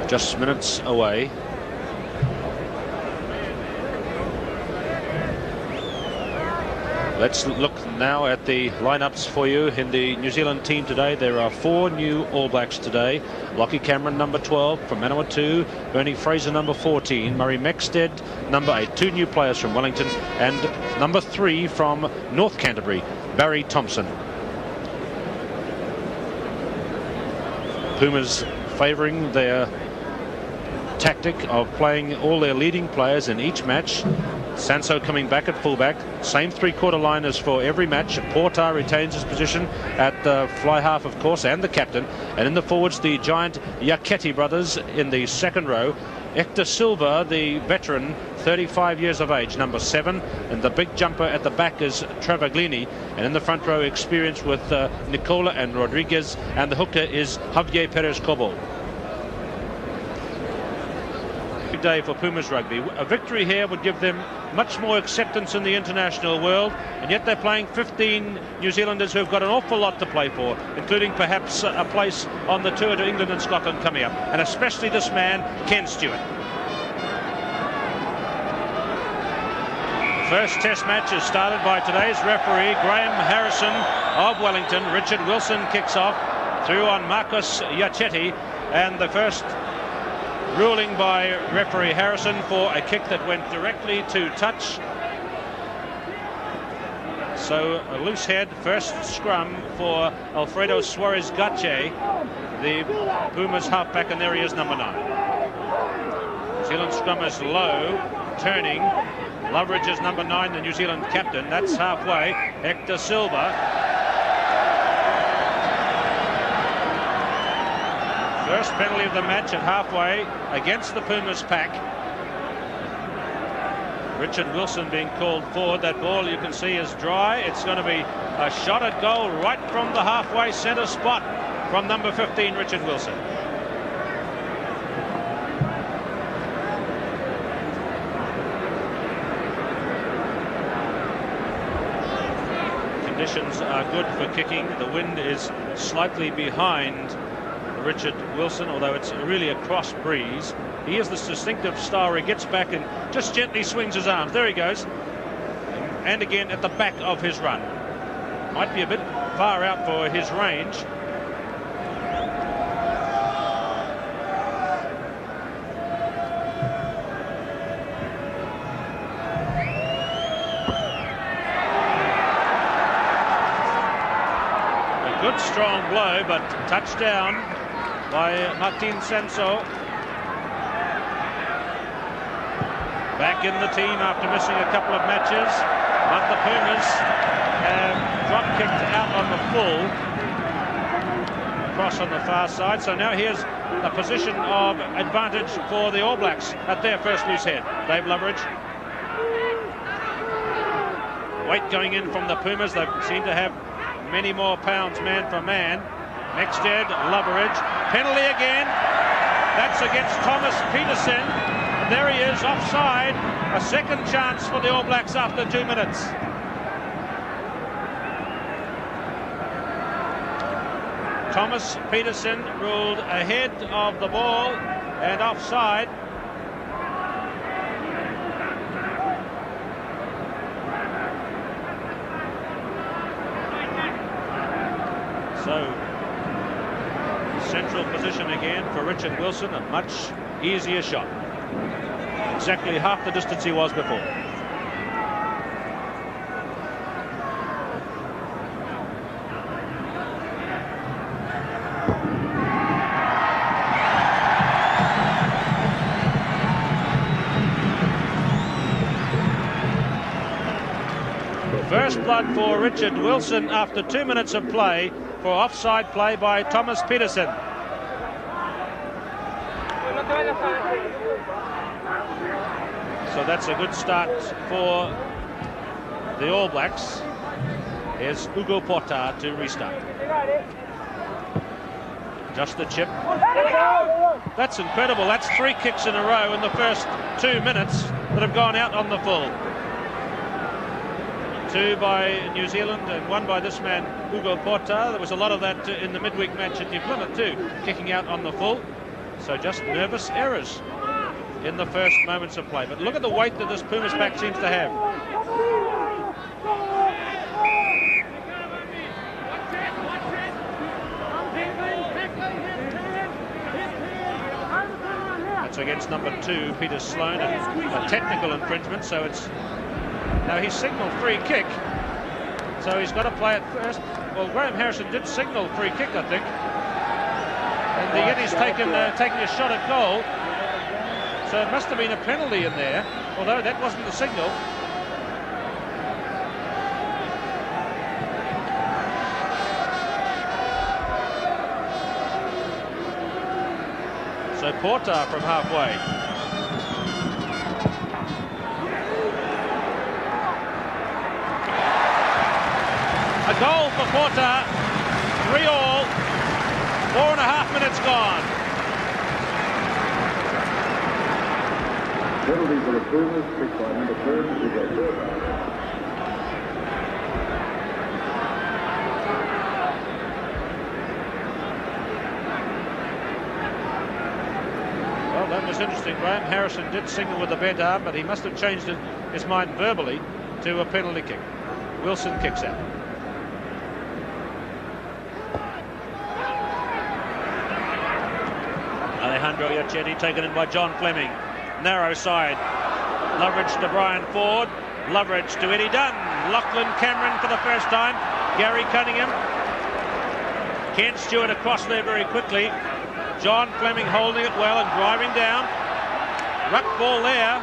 just minutes away. Let's look now at the lineups for you in the New Zealand team today. There are 4 new All Blacks today. Lockie Cameron, number 12, from Manawatu. Bernie Fraser, number 14. Murray Mexted, number 8. 2 new players from Wellington. And number 3 from North Canterbury, Barry Thompson. Pumas favouring their tactic of playing all their leading players in each match. Sanso coming back at fullback. Same three-quarter liners for every match. Portar retains his position at the fly half, of course, and the captain. And in the forwards, the giant Yaketi brothers in the second row. Hector Silva, the veteran, 35 years of age, number 7. And the big jumper at the back is Travaglini. And in the front row, experience with Nicola and Rodriguez. And the hooker is Javier Perez-Cobo. Day for Pumas rugby. A victory here would give them much more acceptance in the international world, and yet they're playing 15 New Zealanders who've got an awful lot to play for, including perhaps a place on the tour to England and Scotland coming up, and especially this man, Ken Stewart. The first test match is started by today's referee, Graham Harrison of Wellington. Richard Wilson kicks off through on Marcus Yachetti, and the first ruling by referee Harrison for a kick that went directly to touch. So a loose head, first scrum for Alfredo Suarez Gache, the Pumas halfback, and there he is, number 9. New Zealand scrum is low, turning. Loveridge is number 9, the New Zealand captain. That's halfway. Hector Silva. First penalty of the match at halfway against the Pumas pack. Richard Wilson being called forward. That ball, you can see, is dry. It's going to be a shot at goal right from the halfway centre spot from number 15, Richard Wilson. Conditions are good for kicking. The wind is slightly behind Richard Wilson, although it's really a cross breeze. He has this distinctive style where he gets back and just gently swings his arms. There he goes. And again at the back of his run. Might be a bit far out for his range. A good strong blow, but touchdown by Martin Sanso. Back in the team after missing a couple of matches, but the Pumas have drop kicked out on the full, cross on the far side. So now here's a position of advantage for the All Blacks at their first loose head. Dave Loveridge. Weight going in from the Pumas. They seem to have many more pounds man for man. Mexted, Loveridge, penalty again. That's against Thomas Peterson. And there he is, offside. A second chance for the All Blacks after 2 minutes. Thomas Peterson ruled ahead of the ball and offside. So central position again for Richard Wilson, a much easier shot. Exactly half the distance he was before. First blood for Richard Wilson after 2 minutes of play for offside play by Thomas Peterson. So that's a good start for the All Blacks. Here's Hugo Portar to restart. Just the chip. That's incredible. That's 3 kicks in a row in the first 2 minutes that have gone out on the full. 2 by New Zealand and 1 by this man, Hugo Portar. There was a lot of that in the midweek match at New Plymouth too, kicking out on the full. So just nervous errors in the first moments of play. But look at the weight that this Pumas pack seems to have. That's against number 2, Peter Sloan, a technical infringement. So it's now he's signalled free kick. So he's got to play it first. Well, Graham Harrison did signal free kick, I think. And the Yetis taking a shot at goal. So it must have been a penalty in there, although that wasn't the signal. So Porter from halfway. A goal for Porter. 3-all. 4.5 minutes gone. Penalty for the Pumas, picked by number 4, Well, that was interesting. Graham Harrison did signal with the bent arm, but he must have changed his mind verbally to a penalty kick. Wilson kicks out. Alejandro Iachetti taken in by John Fleming. Narrow side. Loveridge to Brian Ford. Loveridge to Eddie Dunn. Lachlan Cameron for the first time. Gary Cunningham. Ken Stewart across there very quickly. John Fleming holding it well and driving down. Ruck ball there.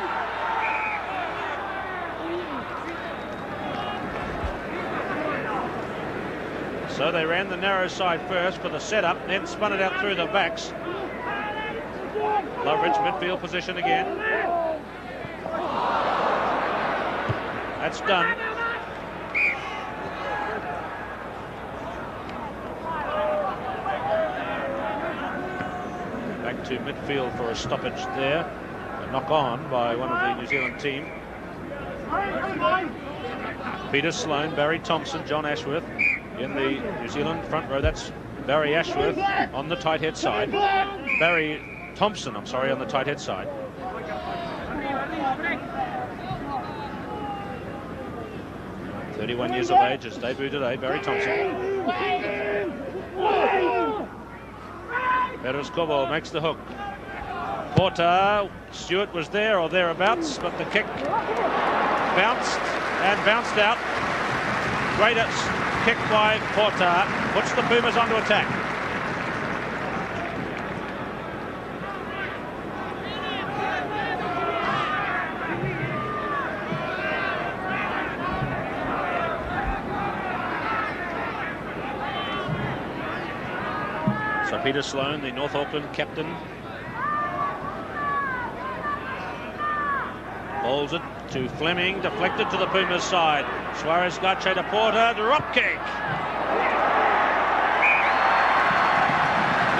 So they ran the narrow side first for the setup, then spun it out through the backs. Loveridge midfield position again. That's done. Back to midfield for a stoppage there. A knock on by one of the New Zealand team. Peter Sloan, Barry Thompson, John Ashworth in the New Zealand front row. That's Barry Ashworth on the tight head side. Barry Thompson, I'm sorry, on the tight head side. "31 years of age, his debut today, Barry Thompson. Perez Cobo makes the hook. Porter, Stewart was there or thereabouts, but the kick bounced and bounced out. Greatest kick by Porter puts the Pumas onto attack. So Peter Sloan, the North Auckland captain, bowls it to Fleming, deflected to the Pumas side. Suarez Gache to Porter, drop kick.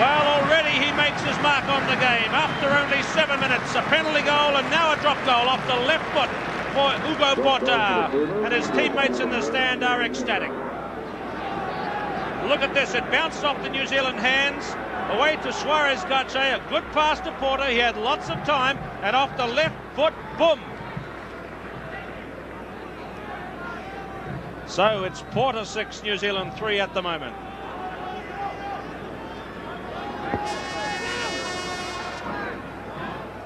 Well, already he makes his mark on the game. After only 7 minutes, a penalty goal and now a drop goal off the left foot for Hugo Porter. And his teammates in the stand are ecstatic. Look at this, it bounced off the New Zealand hands, away to Suarez Gache, a good pass to Porter, he had lots of time, and off the left foot, boom. So it's Porter 6, New Zealand 3 at the moment.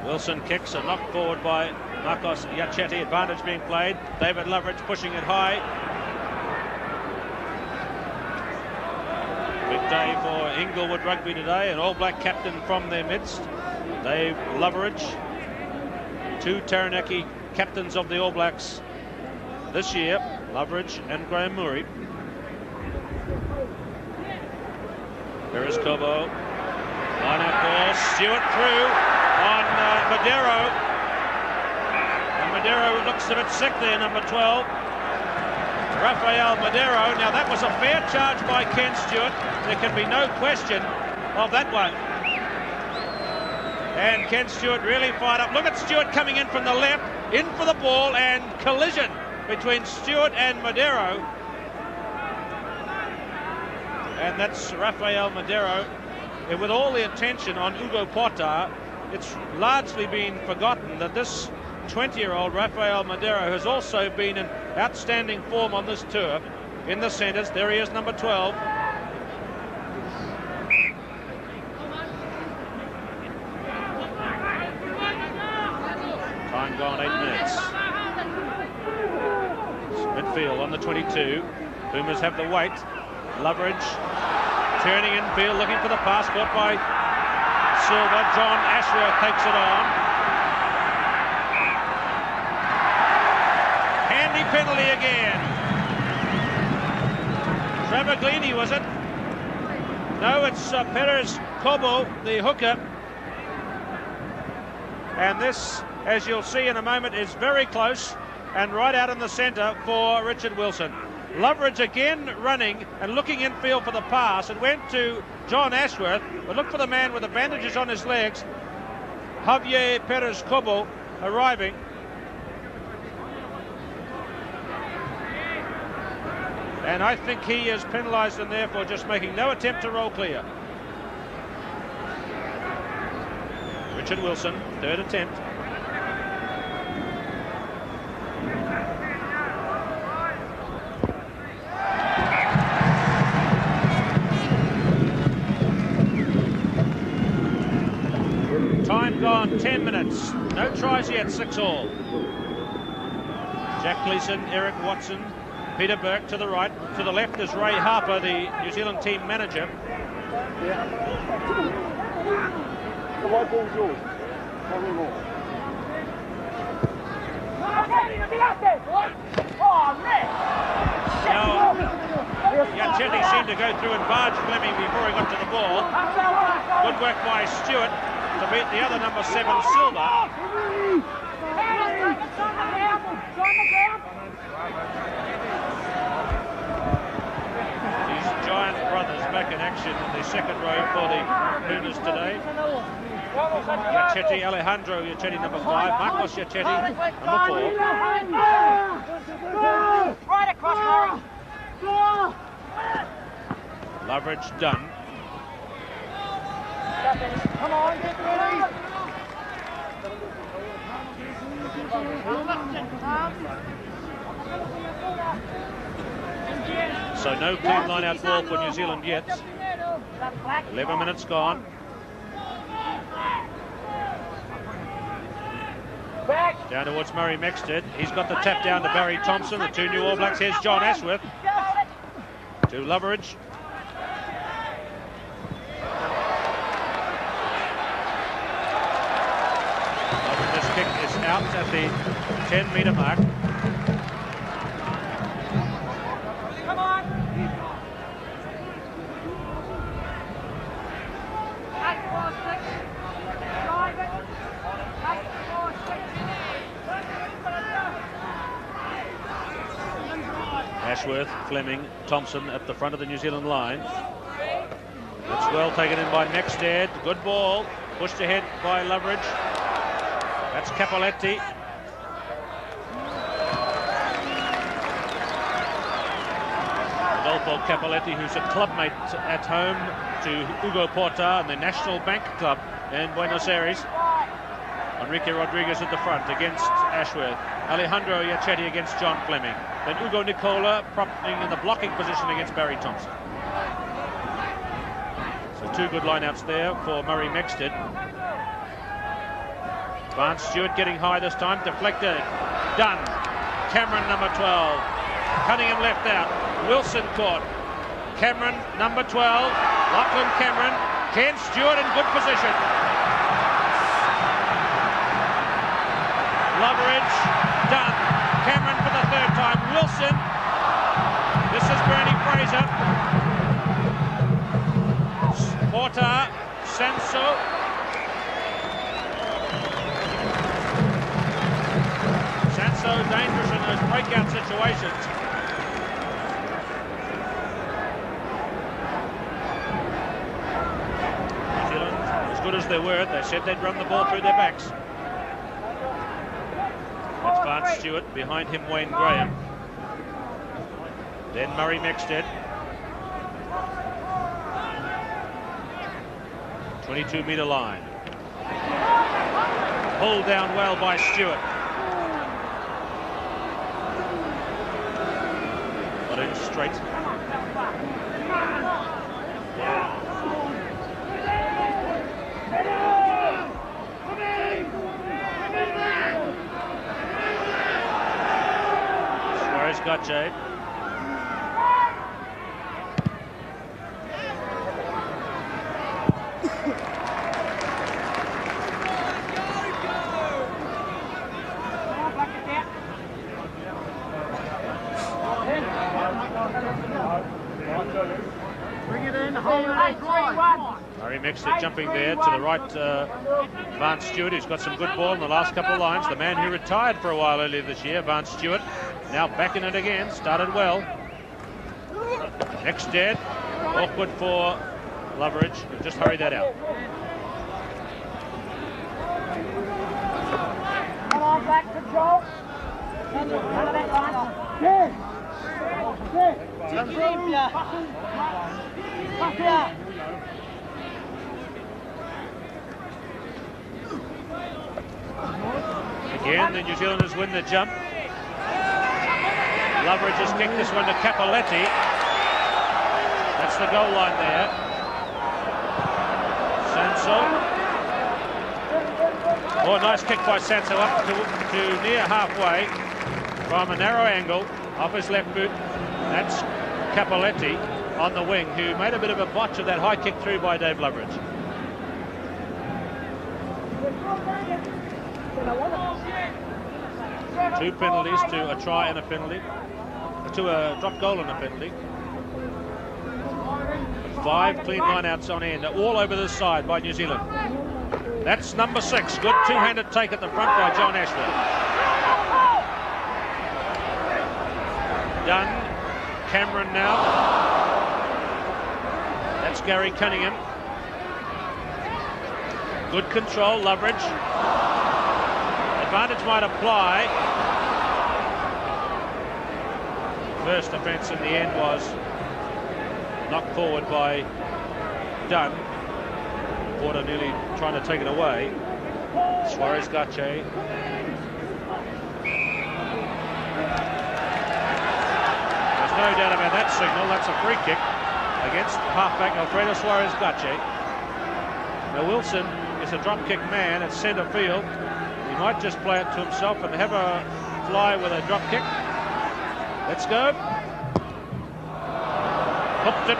Wilson kicks, a knock forward by Marcos Iachetti, advantage being played. David Loveridge pushing it high. Big day for Inglewood Rugby today, an All Black captain from their midst, Dave Loveridge. 2 Taranaki captains of the All Blacks this year, Loveridge and Graham Murray. Perez Cobo, line out ball, Stewart through on Madero. And Madero looks a bit sick there, number 12. Rafael Madero. Now that was a fair charge by Ken Stewart. There can be no question of that one. And Ken Stewart really fired up. Look at Stewart coming in from the left, in for the ball, and collision between Stewart and Madero. And that's Rafael Madero with all the attention on Hugo Porta, it's largely been forgotten that this 20-year-old Rafael Madero has also been in outstanding form on this tour. In the centres, there he is, number 12. Time gone, 8 minutes. Midfield on the 22. Boomers have the weight. Loveridge turning infield, looking for the pass, caught by Silva. John Ashworth takes it on. Handy penalty again. Trevor Gleaney, was it? No, it's Perez Cobo, the hooker. And this, as you'll see in a moment, is very close and right out in the centre for Richard Wilson. Loveridge again running and looking infield for the pass. It went to John Ashworth, but look for the man with the bandages on his legs. Javier Perez Cobo arriving. And I think he is penalised and therefore just making no attempt to roll clear. Richard Wilson, third attempt. Time gone, 10 minutes. No tries yet, 6-all. Jack Gleeson, Eric Watson, Peter Burke to the right. To the left is Ray Harper, the New Zealand team manager. The white ball's yours. Now, Yanchetti seemed to go through and barge Fleming before he got to the ball. Good work by Stewart to beat the other number 7, Silva. These giant brothers back in action in the second row for the Boomers today. Yanchetti, Alejandro Yanchetti, number 5. Marcos Yanchetti, number 4. Right across, Murray. Loveridge done. Come on, get ready. So no clean line-out ball for New Zealand yet. 11 minutes gone. Down towards Murray Mexted. He's got the tap down to Barry Thompson. The two new All Blacks. Here's John Ashworth. To Loveridge. Loveridge's kick is out at the 10-metre mark. Come on. 8-4-6. Drive it. 8-4-6. Ashworth, Fleming, Thompson at the front of the New Zealand line. It's well taken in by Mexted. Good ball. Pushed ahead by Loveridge. That's Capoletti. Adolfo Capoletti, who's a clubmate at home to Hugo Porta and the National Bank Club in Buenos Aires. Enrique Rodriguez at the front against Ashworth. Alejandro Yanchetti against John Fleming. Then Ugo Nicola propping in the blocking position against Barry Thompson. So two good lineouts there for Murray Mexted. Vance Stewart getting high this time. Deflected. Done. Cameron, number 12. Cunningham left out. Wilson caught. Cameron, number 12. Lachlan Cameron. Ken Stewart in good position. Loveridge, done. Cameron for the third time. Wilson. This is Bernie Fraser. Porta, Sanso. Sanso dangerous in those breakout situations. New Zealand, as good as they were, they said they'd run the ball through their backs. That's Vance Stewart, behind him Wayne Graham. Then Murray Mexted. 22-metre line. Pulled down well by Stewart. Got in straight. Suarez got Jade. Murray Mixter jumping there to the right. Vance Stewart, who's got some good ball in the last couple of lines. The man who retired for a while earlier this year, Vance Stewart, now back in it again. Started well. Next dead. Awkward for Loveridge. We'll just hurry that out. Come on, back control. None of that line. Again, the New Zealanders win the jump. Loveridge has kicked this one to Capoletti. That's the goal line there. Sanso. Oh, nice kick by Sanso up to near halfway from a narrow angle off his left boot. That's Capoletti on the wing, who made a bit of a botch of that high kick through by Dave Loveridge. Two penalties to a try and a penalty, to a drop goal and a penalty. 5 clean lineouts on end, all over this side by New Zealand. That's number 6. Good two-handed take at the front by John Ashworth. Dunn, Cameron now. That's Gary Cunningham. Good control, Loveridge. Advantage might apply. First offence in the end was knocked forward by Dunn. Porter nearly trying to take it away. Suarez Gache. There's no doubt about that signal. That's a free kick against halfback Alfredo Suarez Gache. Now Wilson is a drop kick man at centre field. He might just play it to himself and have a fly with a drop kick. Let's go. Hooked it.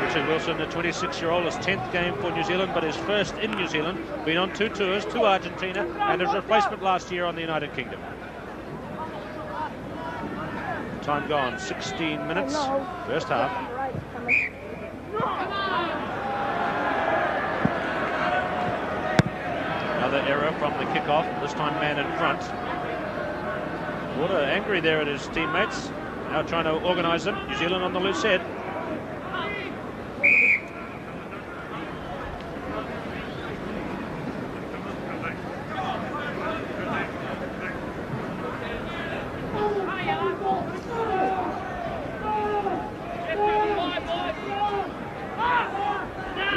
Richard Wilson, the 26-year-old, his 10th game for New Zealand, but his first in New Zealand. Been on 2 tours to Argentina and his replacement last year on the United Kingdom. Time gone, 16 minutes, first half. Another error from the kickoff, this time man in front. Water angry there at his teammates, now trying to organise them. New Zealand on the loose head.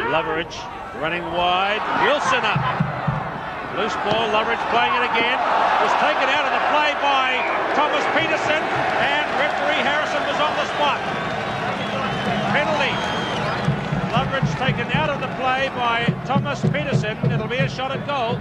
Loveridge running wide, Wilson up. Loose ball, Loveridge playing it again. Was taken out of the play by Thomas Peterson, and referee Harrison was on the spot. Penalty. Loveridge taken out of the play by Thomas Peterson. It'll be a shot at goal.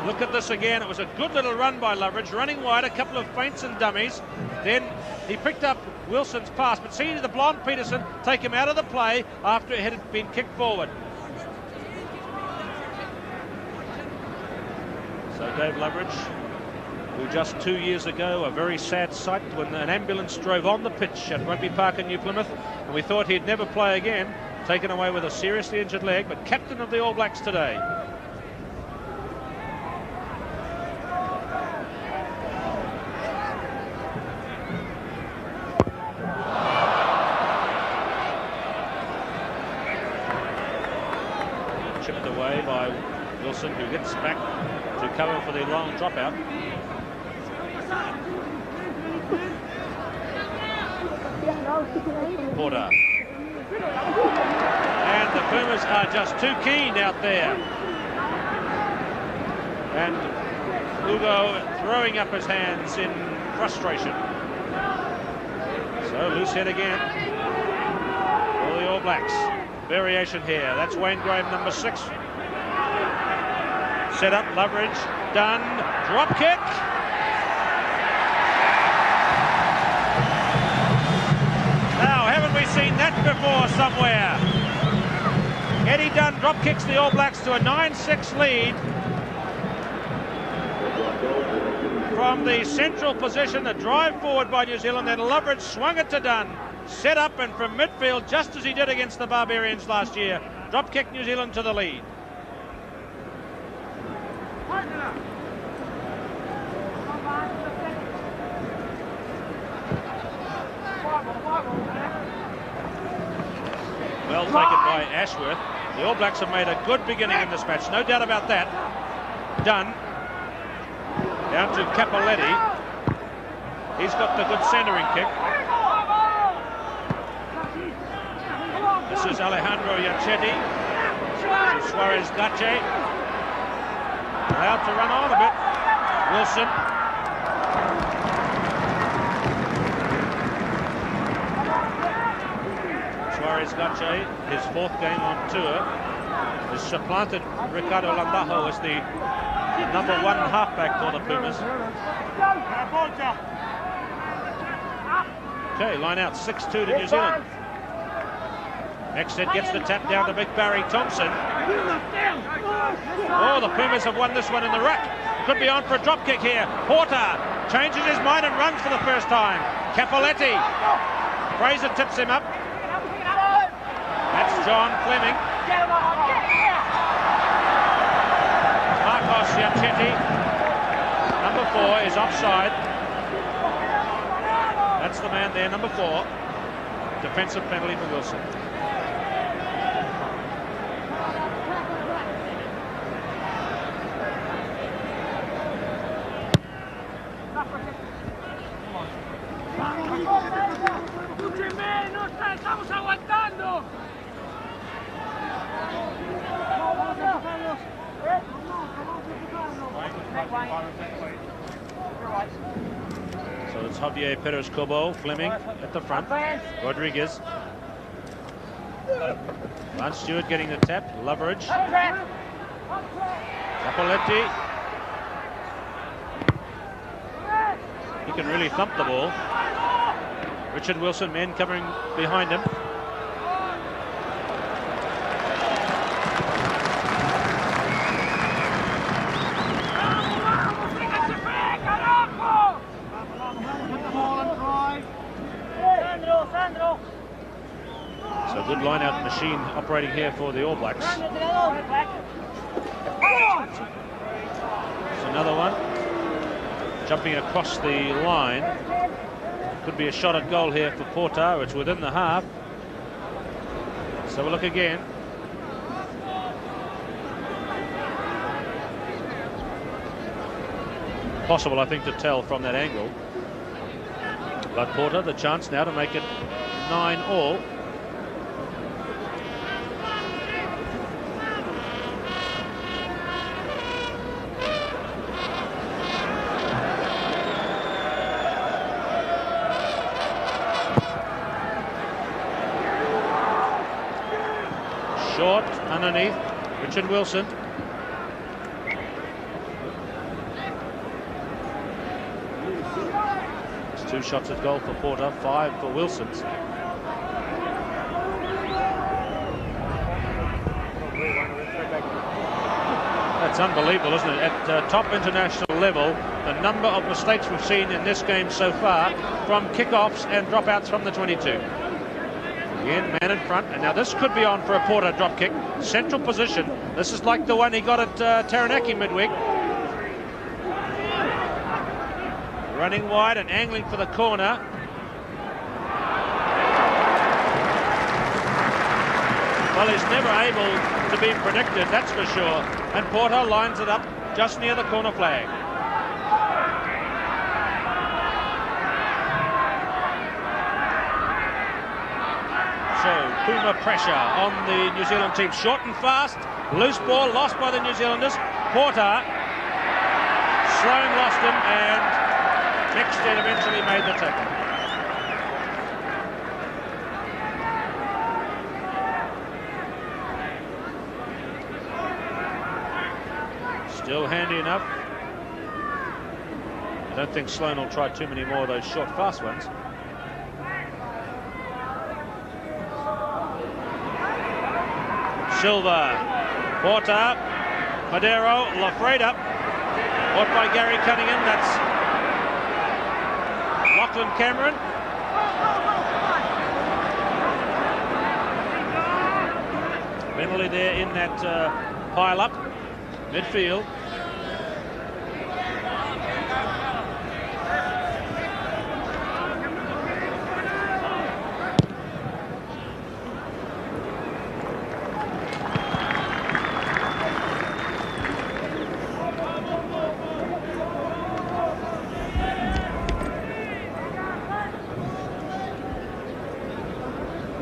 Look at this again. It was a good little run by Loveridge, running wide, a couple of feints and dummies. Then he picked up Wilson's pass, but see the blonde Peterson take him out of the play after it had been kicked forward. So Dave Loveridge, who just 2 years ago, a very sad sight when an ambulance drove on the pitch at Rugby Park in New Plymouth, and we thought he'd never play again, taken away with a seriously injured leg, but captain of the All Blacks today. Wilson, who gets back to cover for the long dropout. Porter. And the Pumas are just too keen out there. And Ugo throwing up his hands in frustration. So loose head again for the All Blacks. Variation here. That's Wayne Graham, number 6. Set up, leverage, done. Drop kick. Now, haven't we seen that before somewhere? Eddie Dunn drop kicks the All Blacks to a 9-6 lead. From the central position, a drive forward by New Zealand, then Loveridge swung it to Dunn. Set up, and from midfield, just as he did against the Barbarians last year, drop kick New Zealand to the lead. Well taken by Ashworth. The All Blacks have made a good beginning in this match, no doubt about that. Dunn. Down to Capoletti. He's got the good centering kick. This is Alejandro Yanchetti. Suarez Gache. Allowed to run on a bit. Wilson. Suarez Gache, his 4th game on tour, has supplanted Ricardo Landajo as the number 1 halfback for the Pumas. Okay, line out 6-2 to New Zealand. Exted gets the tap down to Big Barry Thompson. Oh, the Pumas have won this one in the ruck. Could be on for a drop kick here. Porter changes his mind and runs for the first time. Capoletti. Fraser tips him up. That's John Fleming. Marcos Yanchetti, number 4, is offside. That's the man there, number 4. Defensive penalty for Wilson. ¡Estamos aguantando! So it's Javier Perez Cobo, Fleming at the front, Rodriguez. Lance Stewart getting the tap, Loveridge. Capoletti. He can really thump the ball. Richard Wilson, men covering behind him. So good line-out machine operating here for the All Blacks. There's another one. Jumping across the line. Could be a shot at goal here for Porter. It's within the half. So we'll look again. Possible, I think, to tell from that angle. But Porter, the chance now to make it 9-all. Short underneath, Richard Wilson. It's 2 shots at goal for Porter, 5 for Wilson. That's unbelievable, isn't it? At top international level, the number of mistakes we've seen in this game so far from kickoffs and dropouts from the 22. Again, man in front, and now this could be on for a Porter drop kick. Central position. This is like the one he got at Taranaki midweek. Running wide and angling for the corner. Well, he's never able to be predicted, that's for sure. and Porter lines it up just near the corner flag. So Puma pressure on the New Zealand team. Short and fast, loose ball lost by the New Zealanders. Porter, Sloane lost him, and Mexted eventually made the tackle. Still handy enough. I don't think Sloane will try too many more of those short, fast ones. Silva, Porter, Madero, Lafreda, caught by Gary Cunningham. That's Lachlan Cameron. Penalty there in that pile-up, midfield.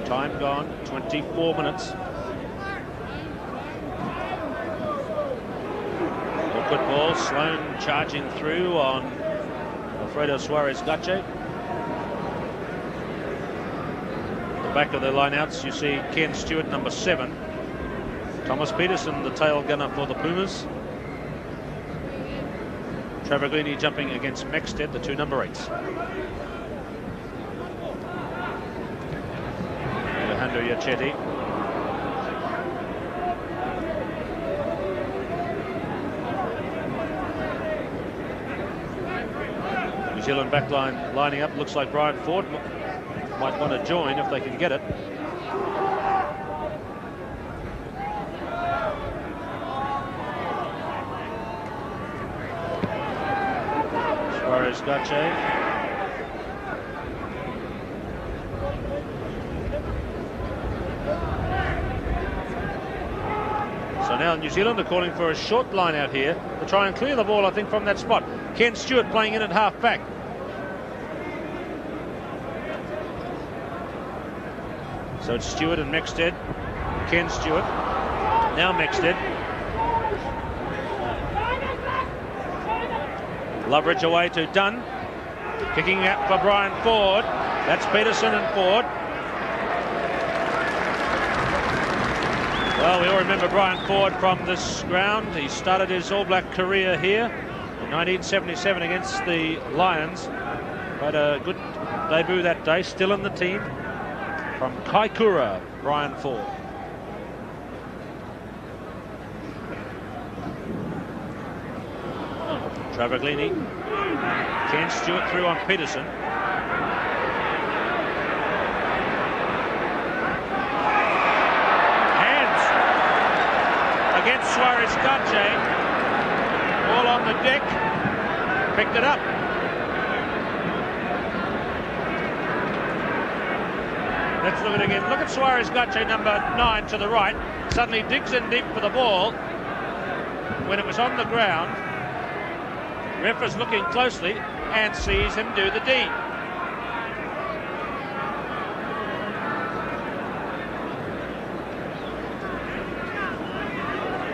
Time gone, 24 minutes. Good ball, Sloane charging through on Alfredo Suarez-Gache. The back of the lineouts, you see Ken Stewart, number 7. Thomas Peterson, the tail gunner for the Pumas. Travaglini jumping against Mexted, the 2 number 8s. Alejandro Yachetti. New Zealand backline lining up. Looks like Brian Ford might want to join if they can get it. Suarez-Gache. So now New Zealand are calling for a short line out here to try and clear the ball, I think, from that spot. Ken Stewart playing in at half back. So it's Stewart and Mexted. Ken Stewart. Now Mexted. Loveridge away to Dunn. Kicking out for Brian Ford. That's Peterson and Ford. Well, we all remember Brian Ford from this ground. He started his All Black career here in 1977 against the Lions. Had a good debut that day, still in the team. From Kaikoura, Brian Ford. Travaglini. Ken Stewart through on Peterson. Hands against Suarez-Gache. Ball on the deck. Picked it up. Let's look at it again. Look at Suarez-Gache, number 9 to the right. Suddenly digs in deep for the ball when it was on the ground. Ref is looking closely and sees him do the deed.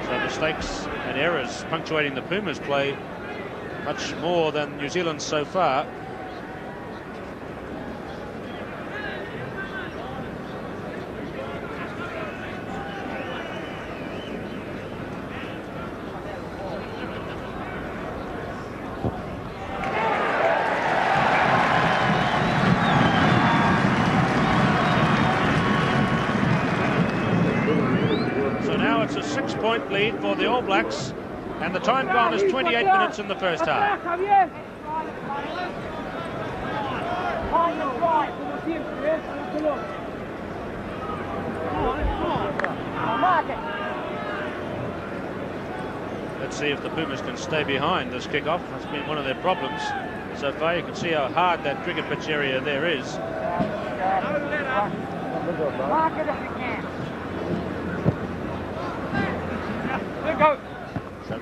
So mistakes and errors punctuating the Pumas play much more than New Zealand so far. Lead for the All Blacks, and the time gone is 28 minutes in the first half. Let's see if the Pumas can stay behind this kickoff. That's been one of their problems so far. You can see how hard that cricket pitch area there is. Go.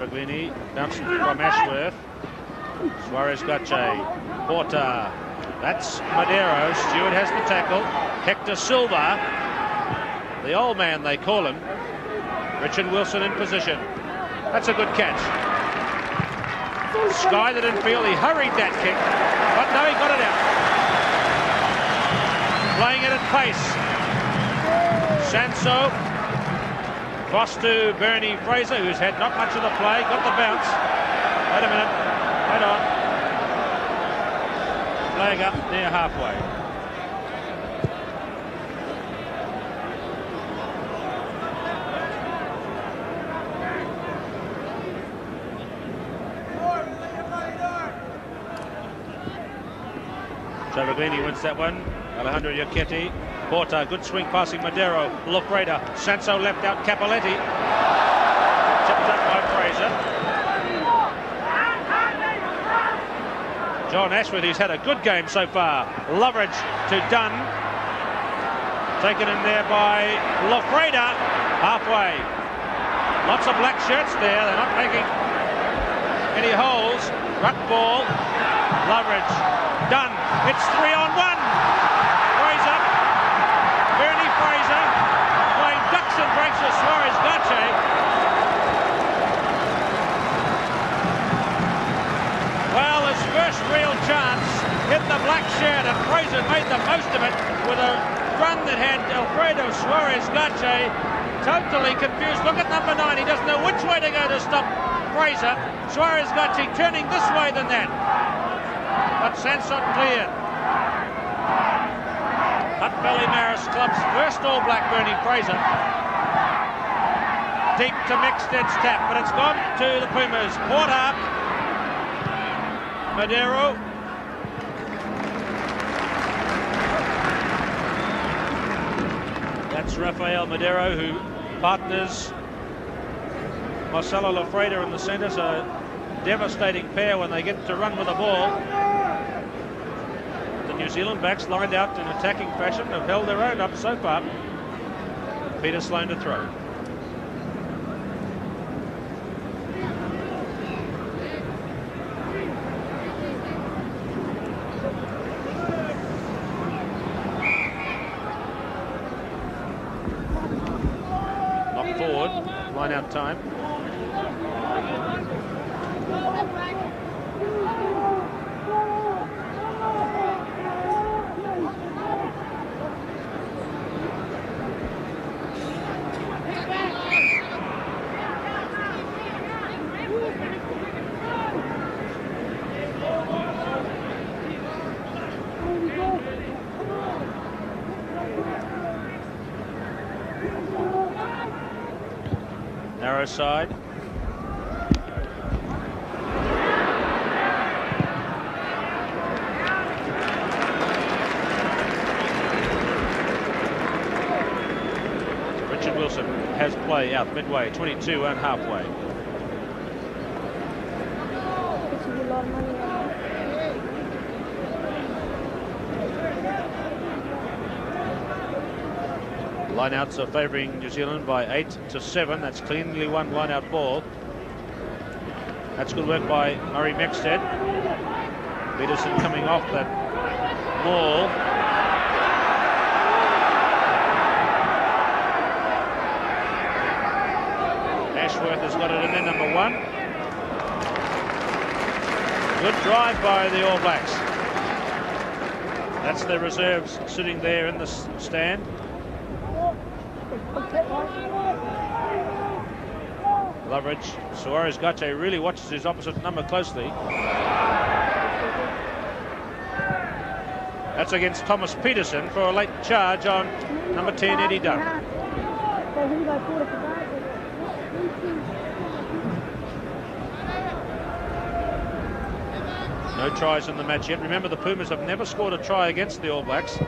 Travaglini bouncing from Ashworth. Suarez Gache. Porter. That's Madero. Stewart has the tackle. Hector Silva. The old man, they call him. Richard Wilson in position. That's a good catch. Sky that didn't feel. He hurried that kick. But no, he got it out. Playing it at pace. Sanso. Cross to Bernie Fraser, who's had not much of the play. Got the bounce. Wait a minute. Hold on. Flag up near halfway. Travaglini wins that one. Alejandro Yacchetti. Porta, good swing passing Madero. Lofreda. Sanso left out Capoletti. Tipped up by Fraser. John Ashworth, who's had a good game so far. Loveridge to Dunn. Taken in there by Lofreda. Halfway. Lots of black shirts there. They're not making any holes. Ruck ball. Loveridge. Dunn. It's 3-on-1. Fraser. Bernie Fraser. Playing ducks and breaks with Suarez Gache. Well, his first real chance hit the black shirt, and Fraser made the most of it with a run that had Alfredo Suarez Gache totally confused. Look at number 9. He doesn't know which way to go to stop Fraser. Suarez Gache turning this way than that. But Sanson cleared. Hutt Valley Marist Club's first All Black, Bernie Fraser. Deep to Mixted's tap, but it's gone to the Pumas. Porter. Madero. That's Rafael Madero, who partners Marcelo Lofreda in the centre. So devastating pair when they get to run with the ball. The New Zealand backs lined out in attacking fashion have held their own up so far. Peter Sloane to throw. Knock forward, line out time. Narrow side. Richard Wilson has play out midway, 22 and halfway. Lineouts are favouring New Zealand by 8-7. That's cleanly won lineout ball. That's good work by Murray Mexted. Peterson coming off that ball. Ashworth has got it in there, number 1. Good drive by the All Blacks. That's the reserves sitting there in the stand. Loveridge. Suarez Gache really watches his opposite number closely. That's against Thomas Peterson for a late charge on number 10, Eddie Dunn. No tries in the match yet. Remember, the Pumas have never scored a try against the All Blacks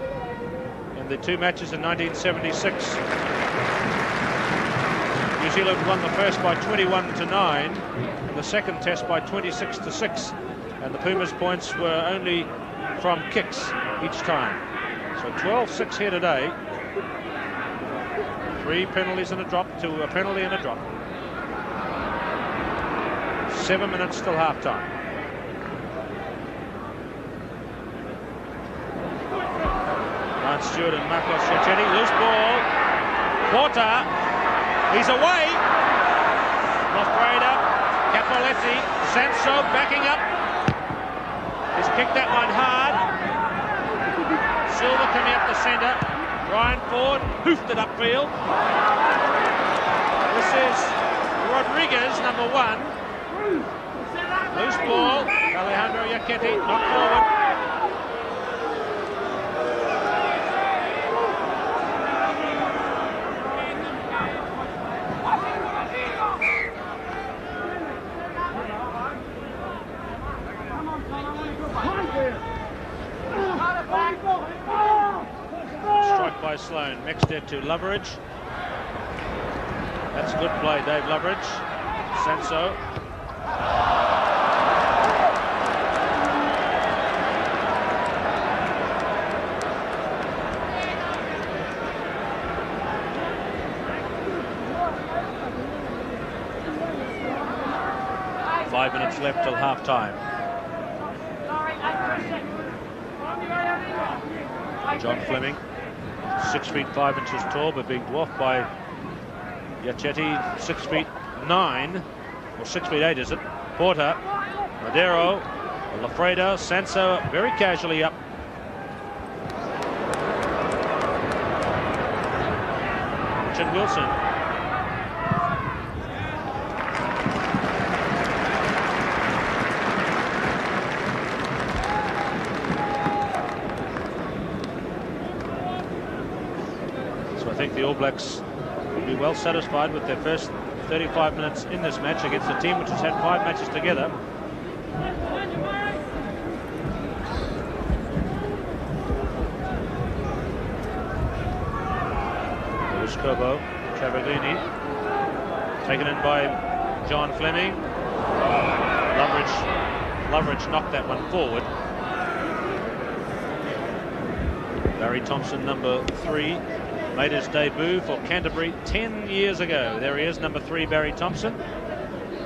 in the 2 matches in 1976. New Zealand won the first by 21-9 and the second test by 26-6, and the Pumas' points were only from kicks each time. So 12-6 here today. 3 penalties and a drop to a penalty and a drop. 7 minutes till half-time. Ryan Stewart and Marcos Giachetti. Loose ball. Porter. He's away. Lofreda. Capoletti. Sanso backing up. He's kicked that one hard. Silva coming up the centre. Ryan Ford hoofed it upfield. This is Rodriguez, number 1. Loose ball. Alejandro Giachetti, knocked forward. Strike by Sloan, mixed it to Loveridge. That's good play, Dave Loveridge. Sanso. Five minutes left till half-time. John Fleming, 6 feet 5 inches tall, but being dwarfed by Giachetti, 6 feet 9, or 6 feet 8 is it? Porter, Madero, Lafreda, Sanso very casually up. Richard Wilson. So I think the All Blacks will be well satisfied with their first 35 minutes in this match against a team which has had 5 matches together. Kobo, Travaglini, taken in by John Fleming. Loveridge knocked that one forward. Barry Thompson, number 3, made his debut for Canterbury 10 years ago. There he is, number 3, Barry Thompson.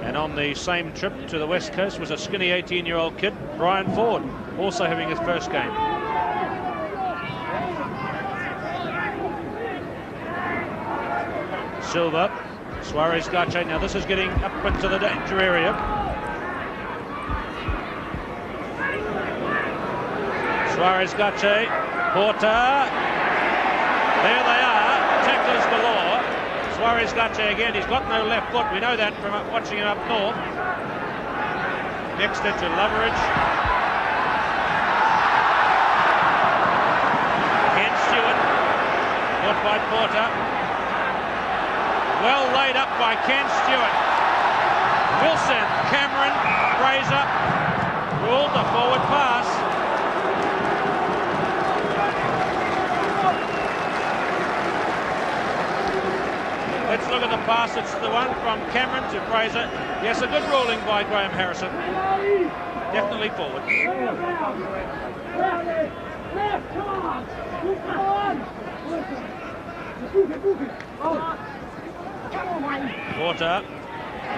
And on the same trip to the West Coast was a skinny 18-year-old kid, Brian Ford, also having his first game. Silva, Suarez Gache. Now this is getting up into the danger area. Suarez Gache, Porter. There they are, tacklers galore. Suarez Gache again, he's got no left foot. We know that from watching him up north. Next it to Loveridge. Ken Stewart, caught by Porter. Well laid up by Ken Stewart. Wilson, Cameron, Fraser ruled the forward pass. Let's look at the pass. It's the one from Cameron to Fraser. Yes, a good ruling by Graham Harrison. Definitely forward. Porter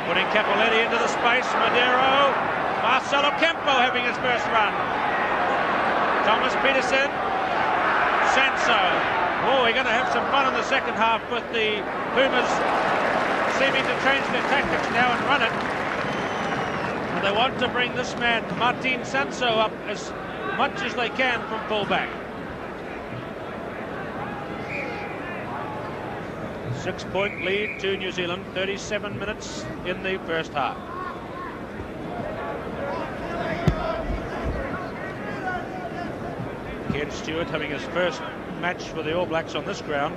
putting Capoletti into the space. Madero, Marcelo Campo having his first run. Thomas Peterson, Sanso. Oh, we're going to have some fun in the second half with the Pumas seeming to change their tactics now and run it. And they want to bring this man, Martin Sanso, up as much as they can from fullback. 6-point lead to New Zealand, 37 minutes in the first half. Ken Stewart having his first match for the All Blacks on this ground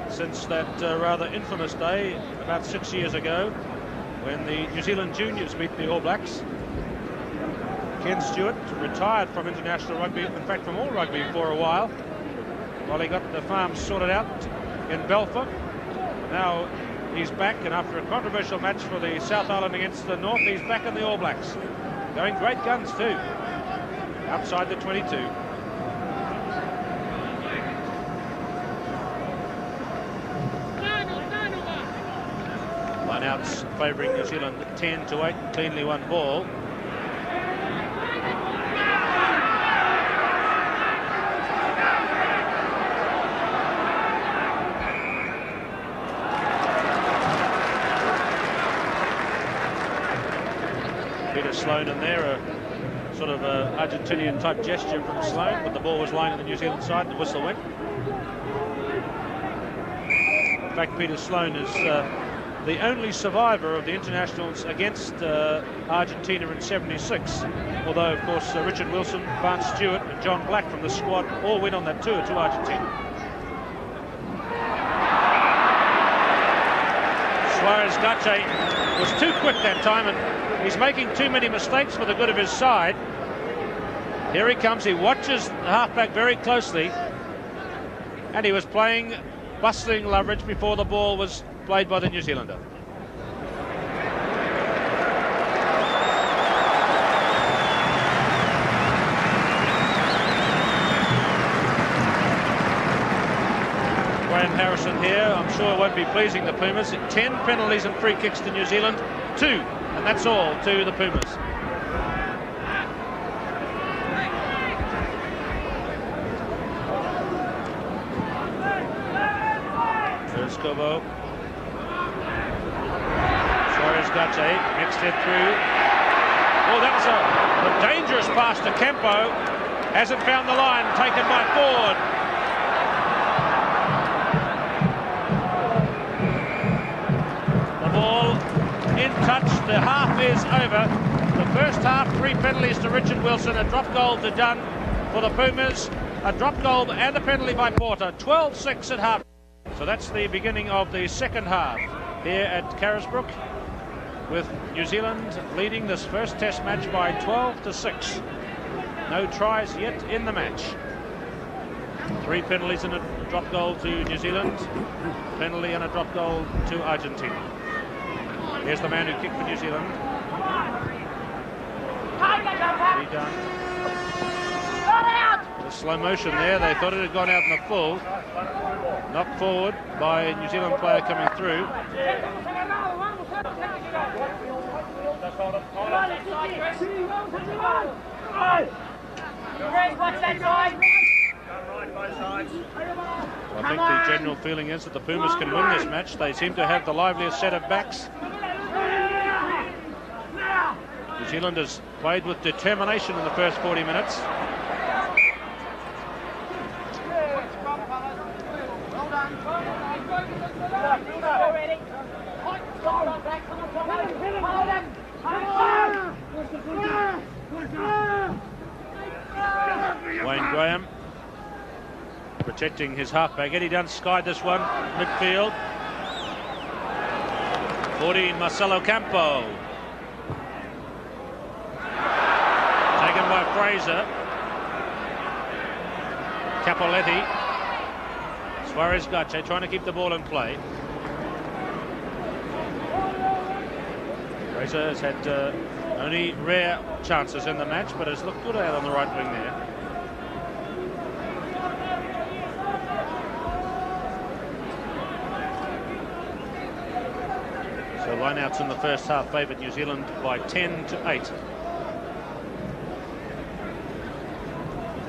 since that rather infamous day about 6 years ago when the New Zealand juniors beat the All Blacks. Ken Stewart retired from international rugby, in fact from all rugby for a while he got the farm sorted out in Belfort. Now he's back, and after a controversial match for the South Island against the North, he's back in the All Blacks. Going great guns too, outside the 22. Line Lineouts favouring New Zealand 10-8, cleanly won ball. Peter Sloane in there, a sort of a Argentinian type gesture from Sloane, but the ball was lying on the New Zealand side and the whistle went. In fact, Peter Sloane is the only survivor of the internationals against Argentina in '76, although of course Richard Wilson, Barnes Stewart and John Black from the squad all went on that tour to Argentina. Suarez-Gache was too quick that time, and he's making too many mistakes for the good of his side. Here he comes, he watches the halfback very closely, and he was playing bustling leverage before the ball was played by the New Zealander. Graham Harrison here, I'm sure won't be pleasing the Pumas. 10 penalties and free kicks to New Zealand, 2, and that's all to the Pumas. There's Cobo. Suarez-Gache mixed it through. Oh, that was a dangerous pass to Campo. Hasn't found the line, taken by Ford. The ball in touch, the half is over. The first half, 3 penalties to Richard Wilson, a drop goal to Dunn for the Pumas, a drop goal and a penalty by Porter, 12-6 at half. So that's the beginning of the second half here at Carisbrook, with New Zealand leading this first test match by 12-6. No tries yet in the match. 3 penalties and a drop goal to New Zealand, penalty and a drop goal to Argentina. Here's the man who kicked for New Zealand. He done. The slow motion there, they thought it had gone out in the full. Knocked forward by a New Zealand player coming through. I think the general feeling is that the Pumas can win this match. They seem to have the liveliest set of backs. New Zealand has played with determination in the first 40 minutes. Wayne Graham protecting his halfback. Eddie Dunn skied this one, midfield. 14, Marcelo Campo. Taken by Fraser. Capoletti. Suarez-Gache trying to keep the ball in play. Fraser has had only rare chances in the match, but has looked good out on the right wing there. So lineouts in the first half favoured New Zealand by 10-8.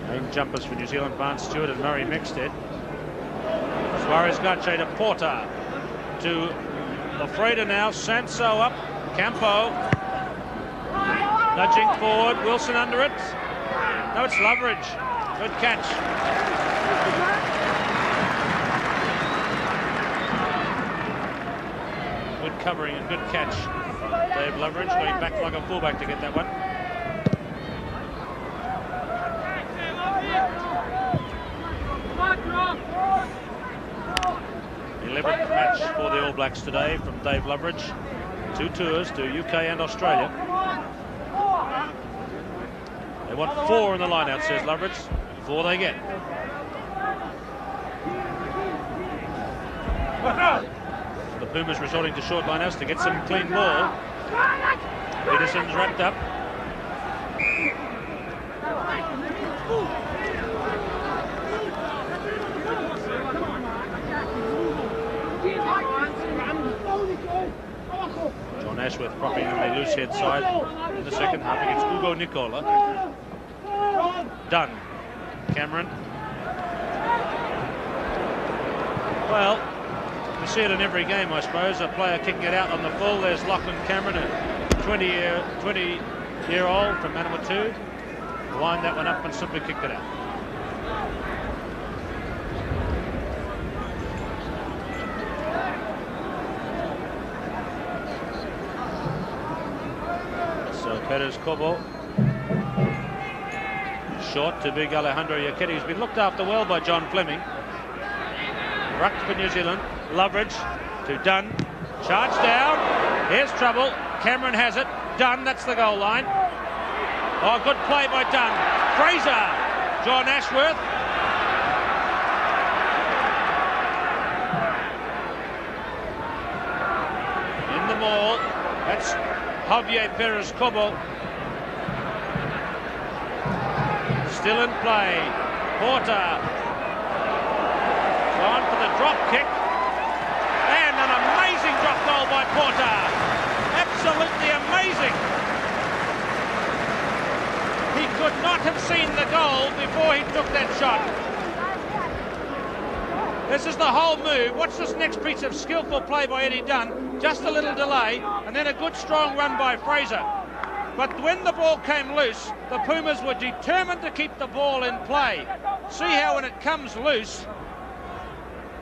Main jumpers for New Zealand, Barnes Stewart and Murray Mexted. Suarez-Gache to Porter, to Lafreda now, Sanso up, Campo nudging forward, Wilson under it. No, it's Loveridge. Good catch. Good covering and good catch. Dave Loveridge going back like a fullback to get that one. The 11th match for the All Blacks today from Dave Loveridge. 2 tours to UK and Australia. They want 4 in the line-out, says Loveridge. 4 they get. The Pumas resorting to short line-outs to get some clean ball. Peterson's wrapped up. John Ashworth propping in the loose head side in the second half against Ugo Nicola. Done. Cameron. Well, you see it in every game, I suppose. A player kicking it out on the full. There's Lachlan Cameron, a 20-year-old from Manawatu. Lined that one up and simply kicked it out. So Perez Cobo. Short to big Alejandro Yaquetti, who's been looked after well by John Fleming. Rucked for New Zealand. Loveridge to Dunn. Charge down. Here's trouble. Cameron has it. Dunn, that's the goal line. Oh, good play by Dunn. Fraser. John Ashworth. In the maul. That's Javier Perez Cobo. Still in play. Porter. Gone for the drop kick. And an amazing drop goal by Porter. Absolutely amazing. He could not have seen the goal before he took that shot. This is the whole move. Watch this next piece of skillful play by Eddie Dunn. Just a little delay, and then a good strong run by Fraser. But when the ball came loose, the Pumas were determined to keep the ball in play. See how when it comes loose,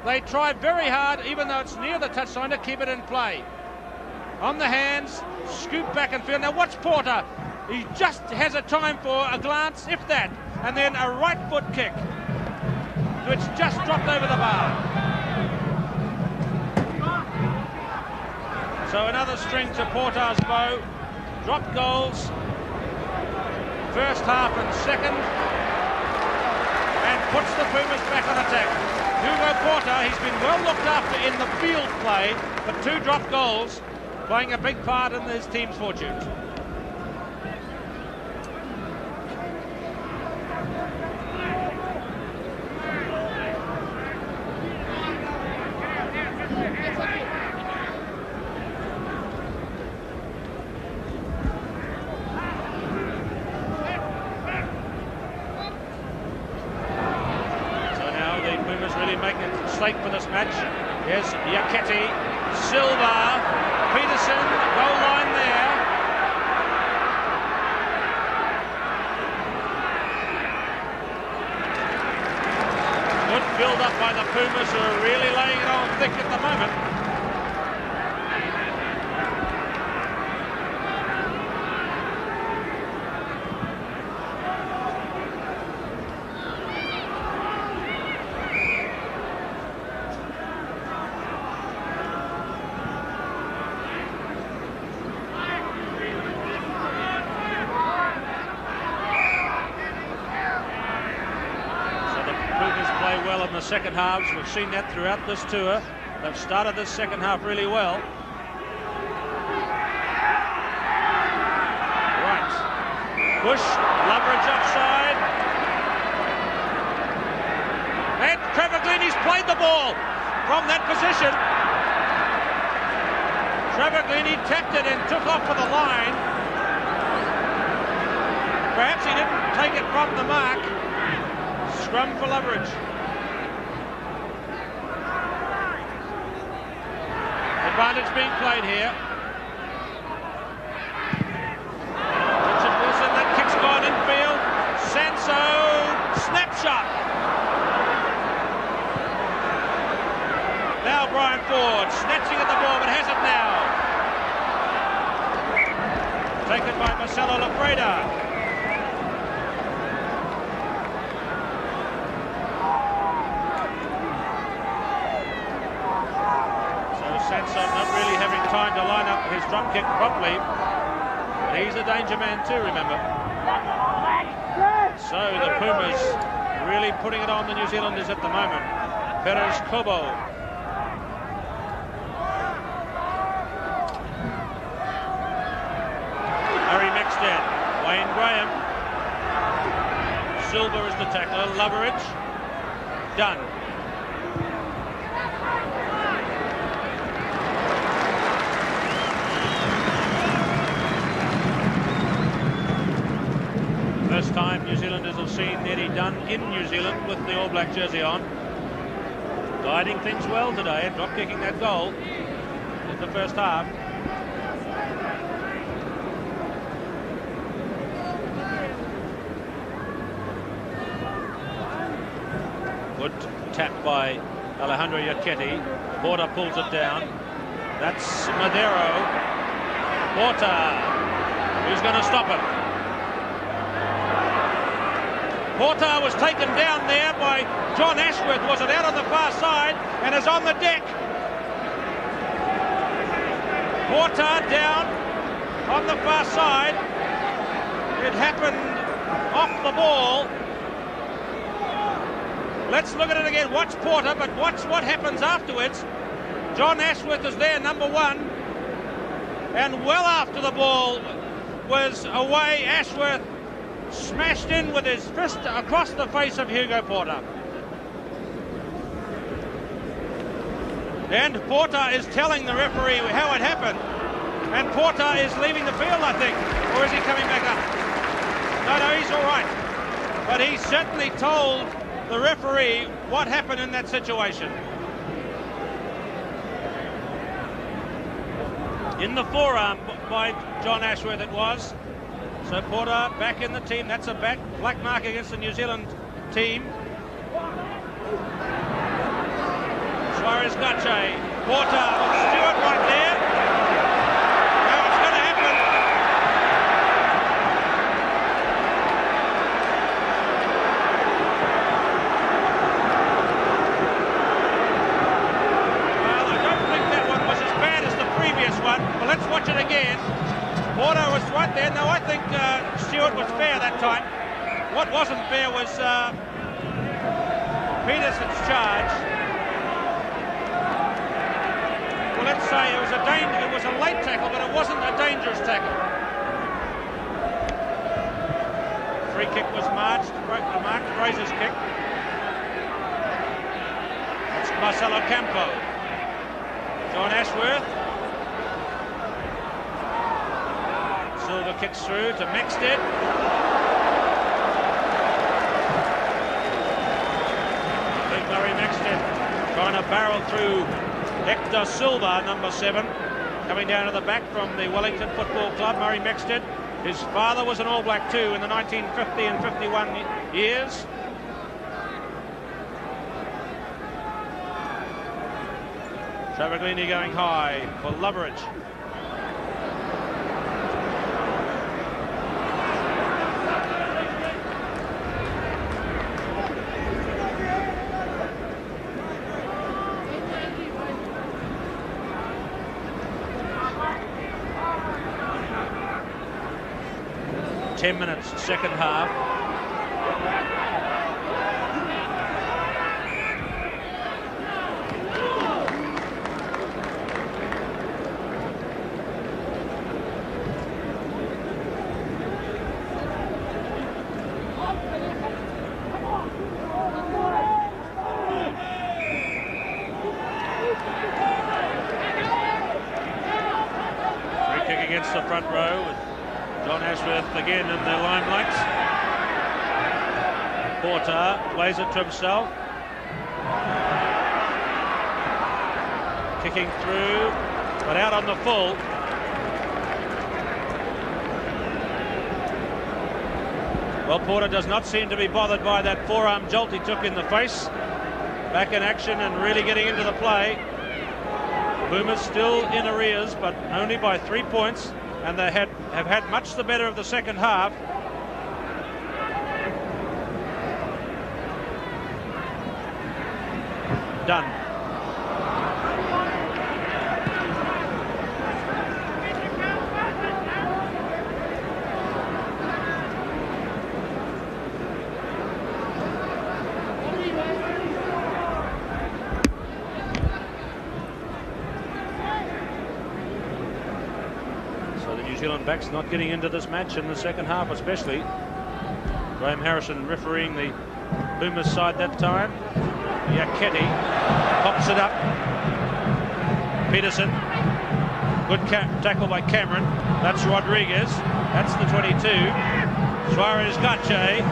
they try very hard, even though it's near the touchline, to keep it in play. On the hands, scoop back and field. Now watch Porter. He just has a time for a glance, if that, and then a right foot kick, which just dropped over the bar. So another string to Porter's bow. Drop goals, first half and second, and puts the Pumas back on attack. Hugo Porter, he's been well looked after in the field play, but 2 drop goals, playing a big part in his team's fortunes. For this match. Here's Yaquetti, Silva, Peterson, goal line there. Good build up by the Pumas, who are really laying it on thick at the moment. The second halves, we've seen that throughout this tour. They've started this second half really well. Right. Push, Loveridge offside. And Trevor Glennie's played the ball from that position. Trevor Glennie tapped it and took off for the line. Perhaps he didn't take it from the mark. Scrum for Loveridge. Advantage being played here. Richard Wilson, that kick's gone infield. Sanso, snapshot. Now Brian Ford, snatching at the ball, but has it now. Taken by Marcelo Lafreda. Sanson not really having time to line up his drop kick properly. He's a danger man too, remember. So the Pumas really putting it on the New Zealanders at the moment. Perez Cobo. Harry Mexted. Wayne Graham. Silva is the tackler. Loveridge. Dunn. First time New Zealanders have seen Eddie Dunn in New Zealand with the All Black jersey on. Guiding things well today, drop kicking that goal in the first half. Good tap by Alejandro Iacchetti. Porter pulls it down. That's Madero. Porter. Who's going to stop him? Porter was taken down there by John Ashworth. Was it out on the far side and is on the deck. Porter down on the far side. It happened off the ball. Let's look at it again. Watch Porter, but watch what happens afterwards. John Ashworth is there, number one. And well after the ball was away, Ashworth smashed in with his fist across the face of Hugo Porter. And Porter is telling the referee how it happened. And Porter is leaving the field, I think. Or is he coming back up? No, he's all right. But he certainly told the referee what happened in that situation. In the forearm by John Ashworth it was. So Porter back in the team. That's a black mark against the New Zealand team. Suarez Gache. Porter with Stewart right there. Now it's going to happen. Well, I don't think that one was as bad as the previous one. But let's watch it again. Porter was right there. No, I think Stewart was fair that time. What wasn't fair was Peterson's charge. Well, let's say it was a late tackle, but it wasn't a dangerous tackle. Free kick was marked, Fraser's kick. That's Marcelo Campo. John Ashworth. Silva kicks through to Maxted. Big Murray Maxted trying to barrel through Hector Silva, number 7, coming down to the back from the Wellington Football Club. Murray Maxted. His father was an All Black too in the 1950 and 51 years. Travaglini going high for Loveridge. Ten minutes, second half. Free kick against the front row with John Ashworth again in the limelight. Porter plays it to himself. Kicking through, but out on the full. Well, Porter does not seem to be bothered by that forearm jolt he took in the face. Back in action and really getting into the play. Boomers still in arrears, but only by 3 points. And they have had much the better of the second half. Done. New Zealand backs not getting into this match in the second half, especially. Graham Harrison refereeing the Boomers side that time. Iacchetti pops it up. Peterson. Good tackle by Cameron. That's Rodriguez. That's the 22. Suarez Gache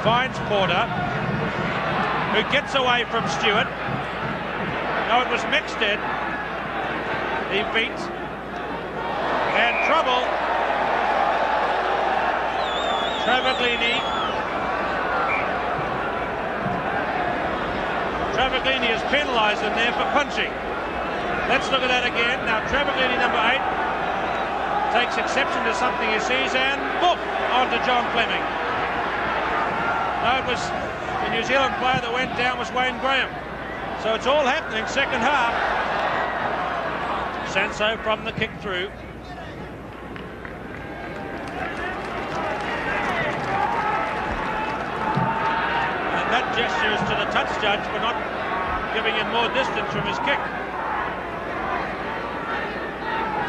finds Porter, who gets away from Stewart. No, it was Mixted. He beat. And trouble. Travaglini is penalised in there for punching. Let's look at that again. Now Travaglini, number 8, takes exception to something he sees and boop, onto John Fleming. No, it was the New Zealand player that went down was Wayne Graham. So it's all happening second half. Sanso from the kick through. And that gesture is to the touch judge for not giving him more distance from his kick.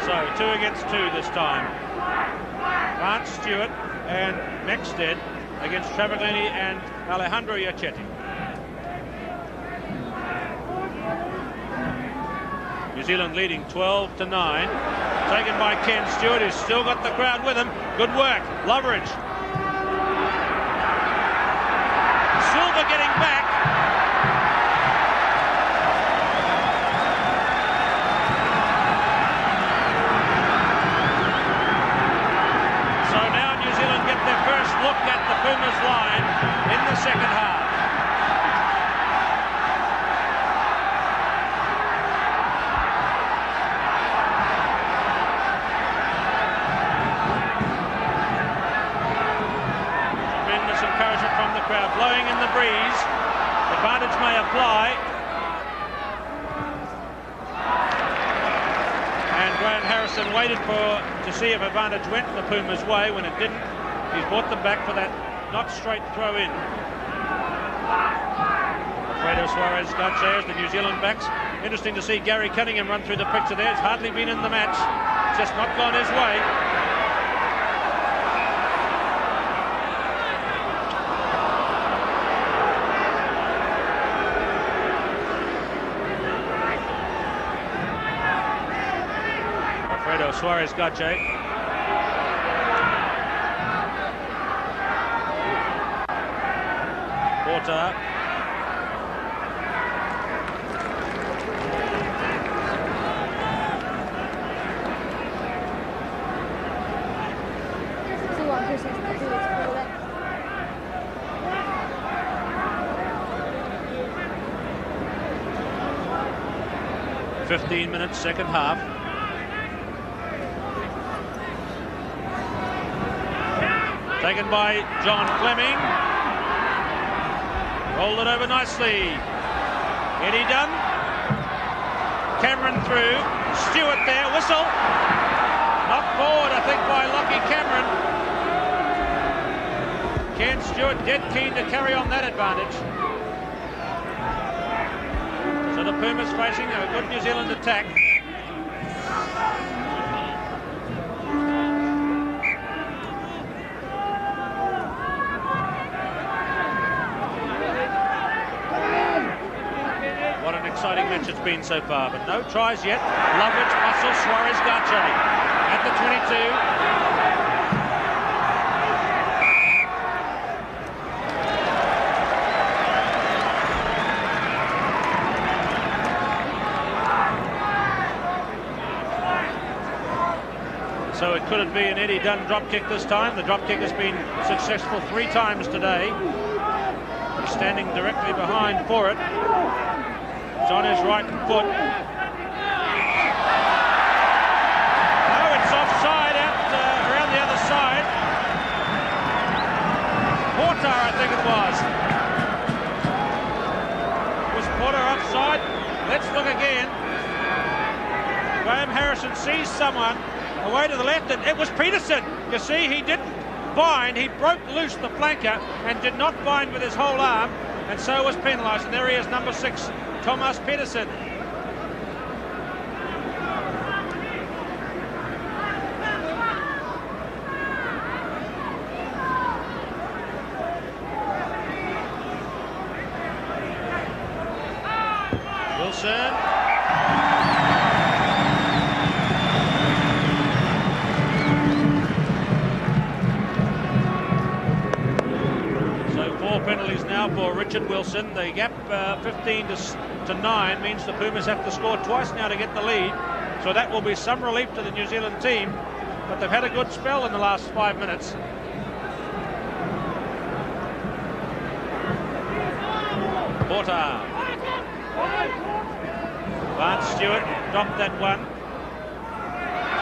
So 2 against 2 this time. Grant Stewart and Mexted against Travaglini and Alejandro Iacchetti. New Zealand leading 12-9. Taken by Ken Stewart, who's still got the crowd with him. Good work. Loveridge. Silver getting back. So now New Zealand get their first look at the Pumas line in the second half. Crowd blowing in the breeze. Advantage may apply. And Graham Harrison waited to see if advantage went the Pumas' way. When it didn't, he's brought them back for that not straight throw in. Alfredo Suarez Gache as the New Zealand backs. Interesting to see Gary Cunningham run through the picture there. It's hardly been in the match. Just not gone his way. Suarez Gache. Porter. "15 minutes, second half." Taken by John Fleming. Rolled it over nicely. Eddie Dunn. Cameron through. Stewart there. Whistle. Knocked forward, I think, by Lockie Cameron. Ken Stewart dead keen to carry on that advantage. So the Pumas facing a good New Zealand attack. Exciting match it's been so far, but no tries yet. Loveridge, Muscle, Suarez Gache at the 22. So it could be an Eddie Dunn drop kick this time. The drop kick has been successful 3 times today. He's standing directly behind for it. It's on his right foot. No, it's offside out around the other side. Porter, I think it was. Was Porter offside? Let's look again. Graham Harrison sees someone away to the left, and it was Peterson. You see, he didn't bind. He broke loose the flanker and did not bind with his whole arm, and so was penalised. And there he is, number 6. Thomas Peterson. Wilson. now for Richard Wilson. The gap 15 to 9 means the Pumas have to score twice now to get the lead. So that will be some relief to the New Zealand team. But they've had a good spell in the last 5 minutes. Porter. Vance Stewart dropped that one.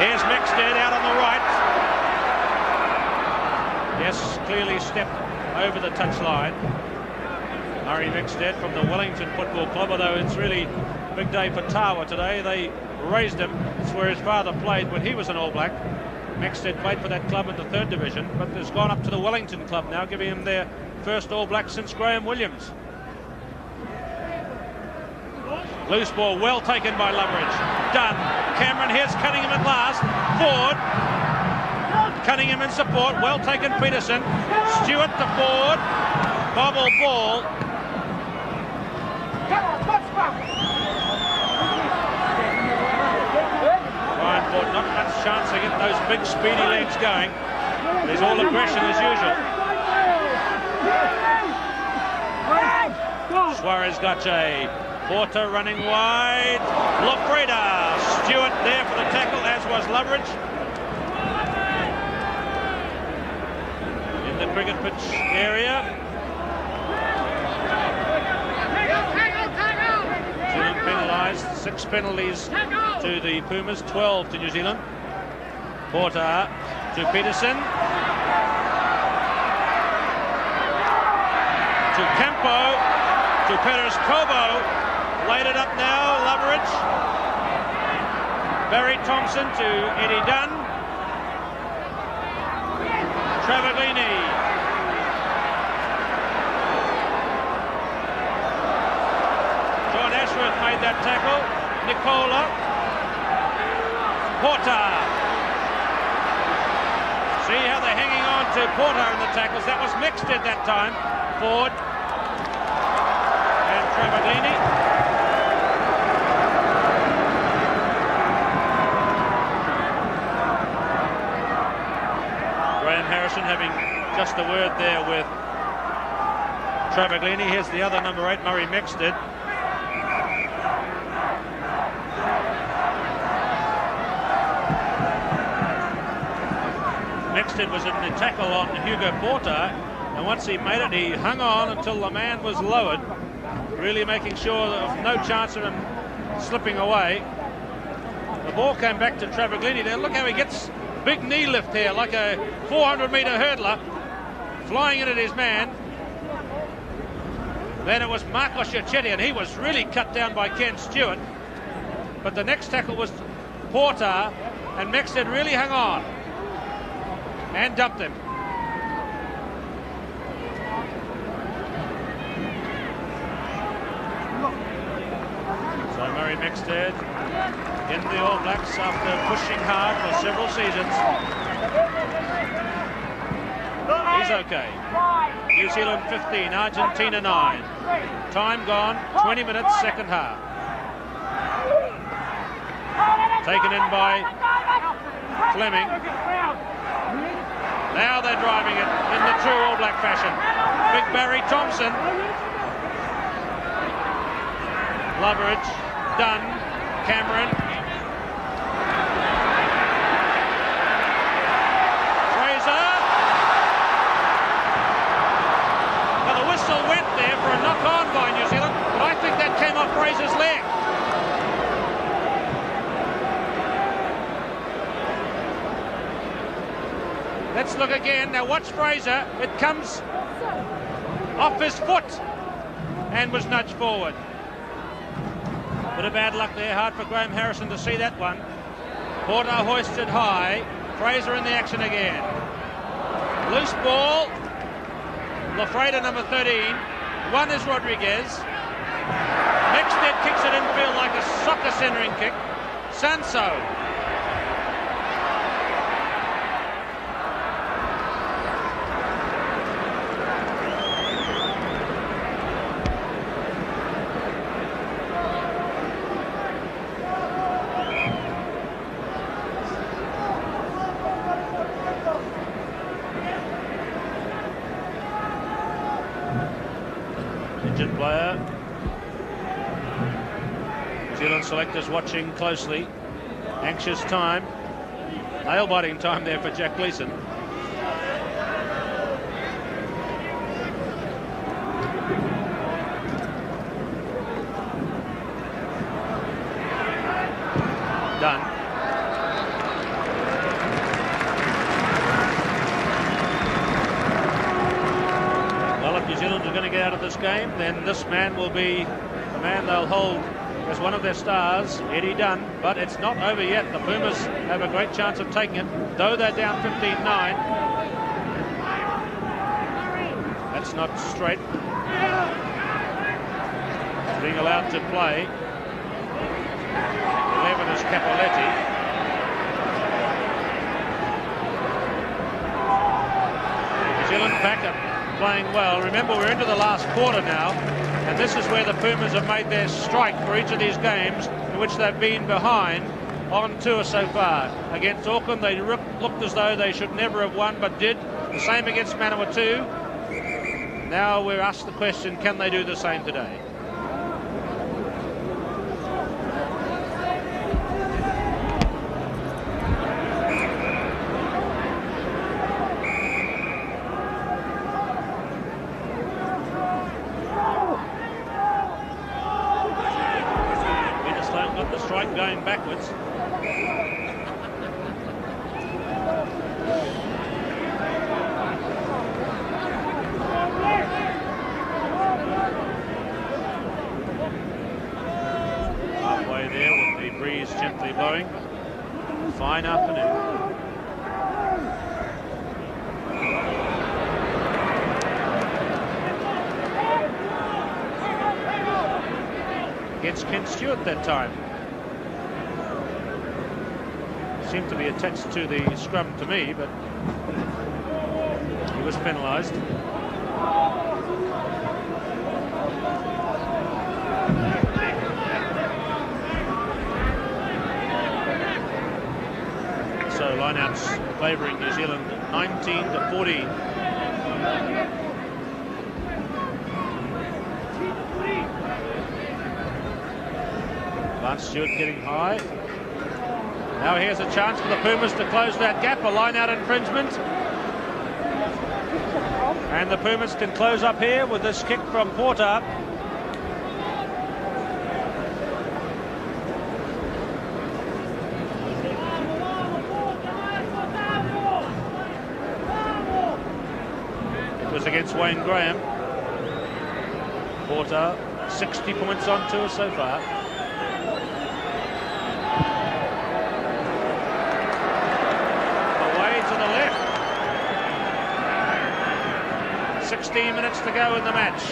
Here's Mixted out on the right. Yes, clearly stepped over the touchline. Murray Mixted from the Wellington Football Club, although it's really a big day for Tawa today. They raised him. It's where his father played when he was an All Black. Mixted played for that club in the 3rd division, but has gone up to the Wellington club now, giving him their first All Black since Graham Williams. Loose ball, well taken by Loveridge. Done. Cameron, here's Cunningham at last. Ford. Cunningham in support. Well taken, Peterson. Stewart to Ford. Bobble ball. Ryan Ford, not much chance to get those big speedy legs going. There's all aggression as usual. Suarez Gache. Porter running wide. Lofreda. Stewart there for the tackle, as was Loveridge. In the cricket pitch area. New Zealand penalised. 6 penalties to the Pumas, 12 to New Zealand. Porter to Peterson. To Campo. To Perez Cobo. Laid it up now, Loveridge. Barry Thompson to Eddie Dunn. Travaglini. John Ashworth made that tackle. Nicola. Porter. See how they're hanging on to Porter in the tackles. That was Mixted that time. Ford. And Travaglini. Harrison having just a word there with Travaglini. Here's the other number 8, Murray Mixted. Mixted was in the tackle on Hugo Porter, and once he made it, he hung on until the man was lowered, really making sure of no chance of him slipping away. The ball came back to Travaglini there. Look how he gets big knee lift here, like a 400-metre hurdler, flying in at his man. Then it was Marcos Giachetti, and he was really cut down by Ken Stewart. But the next tackle was Porter, and Mixted really hung on and dumped him. So Murray Mixted in the All Blacks after pushing hard for several seasons. He's okay. New Zealand 15, Argentina 9. Time gone, 20 minutes, second half. Taken in by Fleming. Now they're driving it in the true All Black fashion. Big Barry Thompson. Loveridge, Dunn, Cameron. Fraser. Now the whistle went there for a knock on by New Zealand, but I think that came off Fraser's leg. Let's look again. Now watch Fraser. It comes off his foot and was nudged forward. Bit of bad luck there. Hard for Graham Harrison to see that one. Porter hoisted high. Fraser in the action again. Loose ball. Lafreda, number 13. One is Rodriguez. Mixted kicks it infield like a soccer centering kick. Sanso. Injured player. New Zealand selectors watching closely. Anxious time. Nail-biting time there for Jack Gleeson. Done. Well, if New Zealand are going to get out of this game, then this man will be the man they'll hold as one of their stars, Eddie Dunn. But it's not over yet. The Pumas have a great chance of taking it, though they're down 15-9. That's not straight. Being allowed to play. 11 is Capoletti. New Zealand back up, playing well. Remember, we're into the last quarter now, and this is where the Pumas have made their strike for each of these games in which they've been behind on tour so far. Against Auckland, they looked as though they should never have won, but did. The same against Manawatu. Now we're asked the question, can they do the same today? Going backwards. Halfway there with the breeze gently blowing. Fine afternoon. Gets Ken Stewart that time. Seemed to be attached to the scrum to me, but he was penalised. So lineouts favouring New Zealand 19-14. Lance Stewart getting high. Now here's a chance for the Pumas to close that gap, a line-out infringement. And the Pumas can close up here with this kick from Porter. It was against Wayne Graham. Porter, 60 points on tour so far. To the left. 16 minutes to go in the match.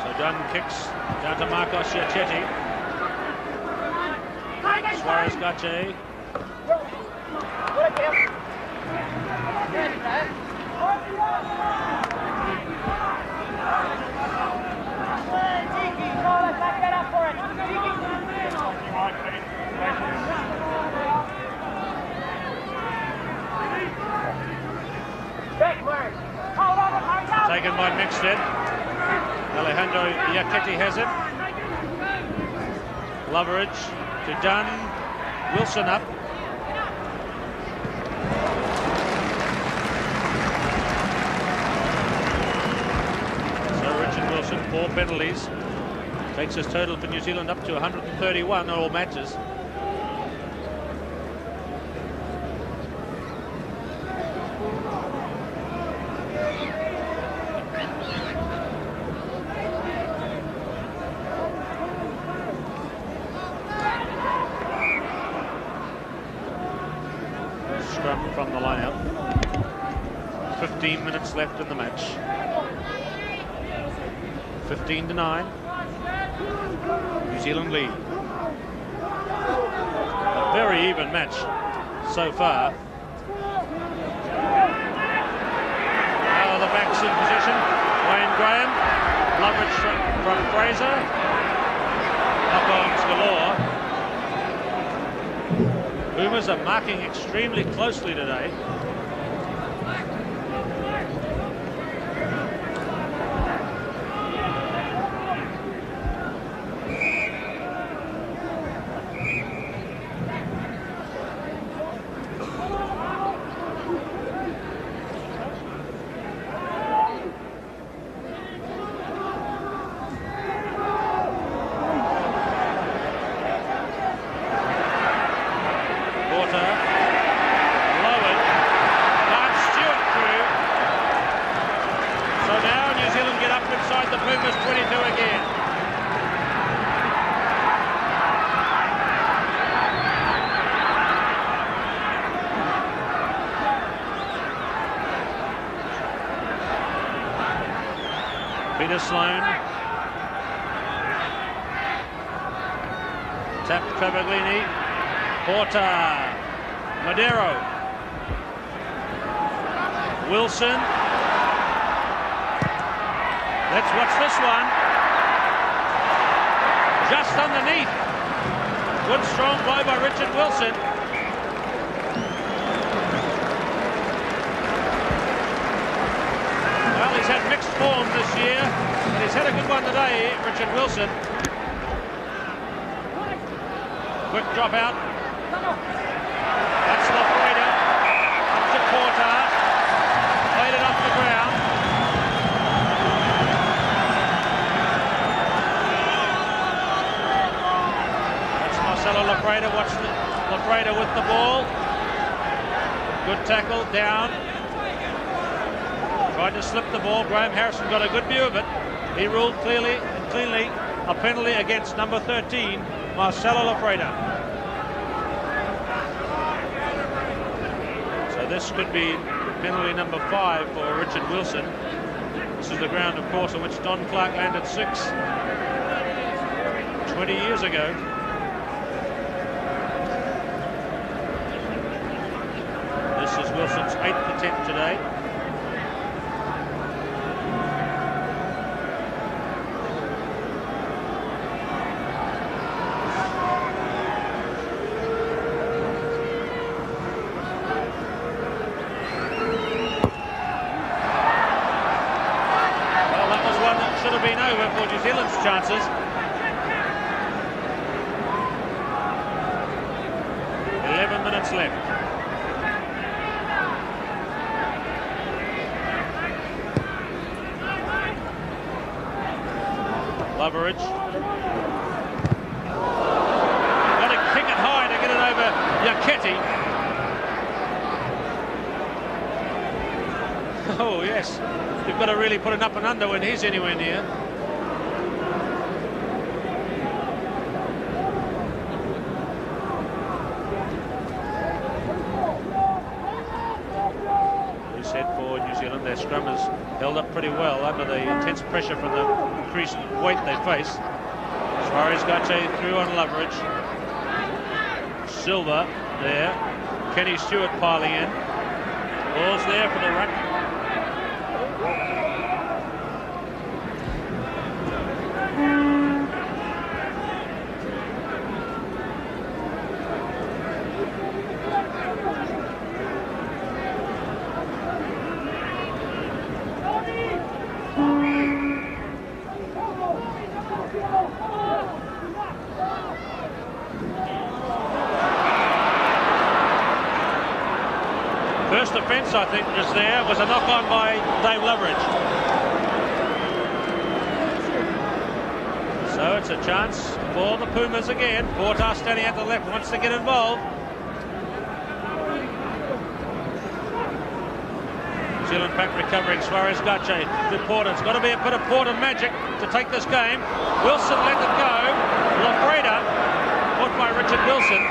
So Dunn kicks down to Marcos Giachetti. Suarez Gache. Taken by Mixted. Alejandro Iacchetti has it. Loveridge to Dunn. Wilson up. So Richard Wilson, 4 penalties. Takes his total for New Zealand up to 131 all matches. Scrum from the line-out. 15 minutes left in the match. 15-9. New Zealand lead. A very even match so far. Now the back's in position. Wayne Graham Loveridge from Fraser. Knock-ons galore. Boomers are marking extremely closely today. Sloan. Tap Travaglini. Porter. Madero. Wilson. Let's watch this one. Just underneath. Good strong blow by Richard Wilson. Well, he's had mixed form this year, but he's had a good one today, Richard Wilson. Quick drop out. That's Lafreda. Up to Porter. Played it off the ground. That's Marcelo Lafreda. Watch Lafreda with the ball. Good tackle, down. Tried to slip the ball. Graham Harrison got a good view of it. He ruled cleanly a penalty against number 13, Marcelo Lafreda. So this could be penalty number 5 for Richard Wilson. This is the ground, of course, on which Don Clark landed 6 20 years ago. This is Wilson's 8th attempt today. New Zealand's chances. Minutes left. Loveridge. Got to kick it high to get it over Yaketti. Oh yes, you've got to really put it up and under when he's anywhere near. Their scrum has held up pretty well under the intense pressure from the increased weight they face. Suarez Gache through on Loveridge. Silva there. Kenny Stewart piling in. Ball's there for the ruck. First offence, I think, just there was a knock-on by Dave Loveridge. So it's a chance for the Pumas again. Porter standing at the left, wants to get involved. New Zealand pack recovering. Suarez Gache to Porter. It's got to be a bit of Porter magic to take this game. Wilson let it go. Lafreda caught by Richard Wilson.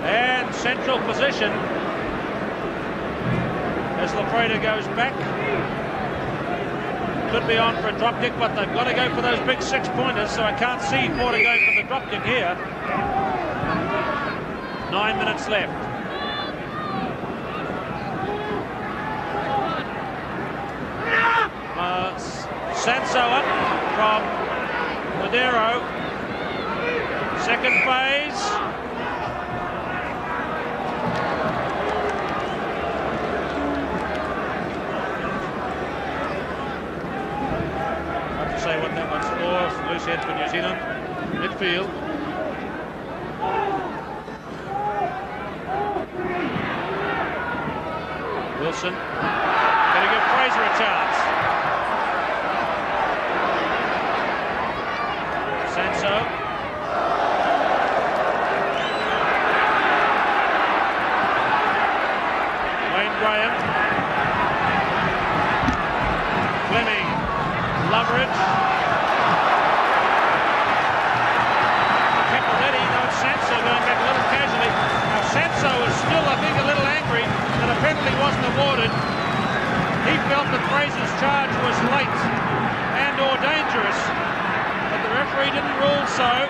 And central position as Lafreda goes back. Could be on for a drop kick, but they've got to go for those big 6-pointers, so I can't see Porter going for the drop kick here. 9 minutes left. Sanso up from Madero. Second phase. Hard to say what that one's for. Loose head for New Zealand. Midfield. Wilson. Going to give Fraser a chance. Sanso. Wayne Graham. Fleming. Loveridge. Capoletti. No, Sanso going back a little casually. Now Sanso is still, I think, a little angry that a penalty wasn't awarded. He felt that Fraser's charge was late and or dangerous, but the referee didn't rule so.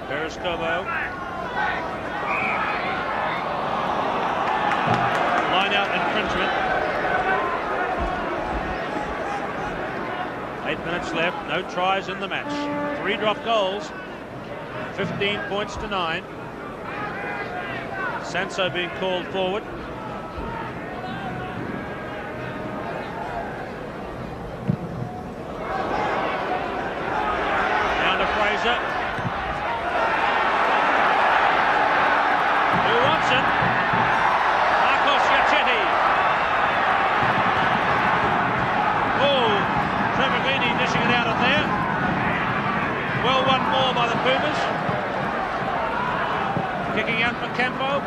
Periscobo. Line out infringement. 8 minutes left, no tries in the match. 3 drop goals, 15 points to 9. Sanso being called forward. Down to Fraser. Who wants it? Marcos Giachetti. Oh! Trevellini dishing it out on there. Well, one more by the Pumas. Kicking out for Campo.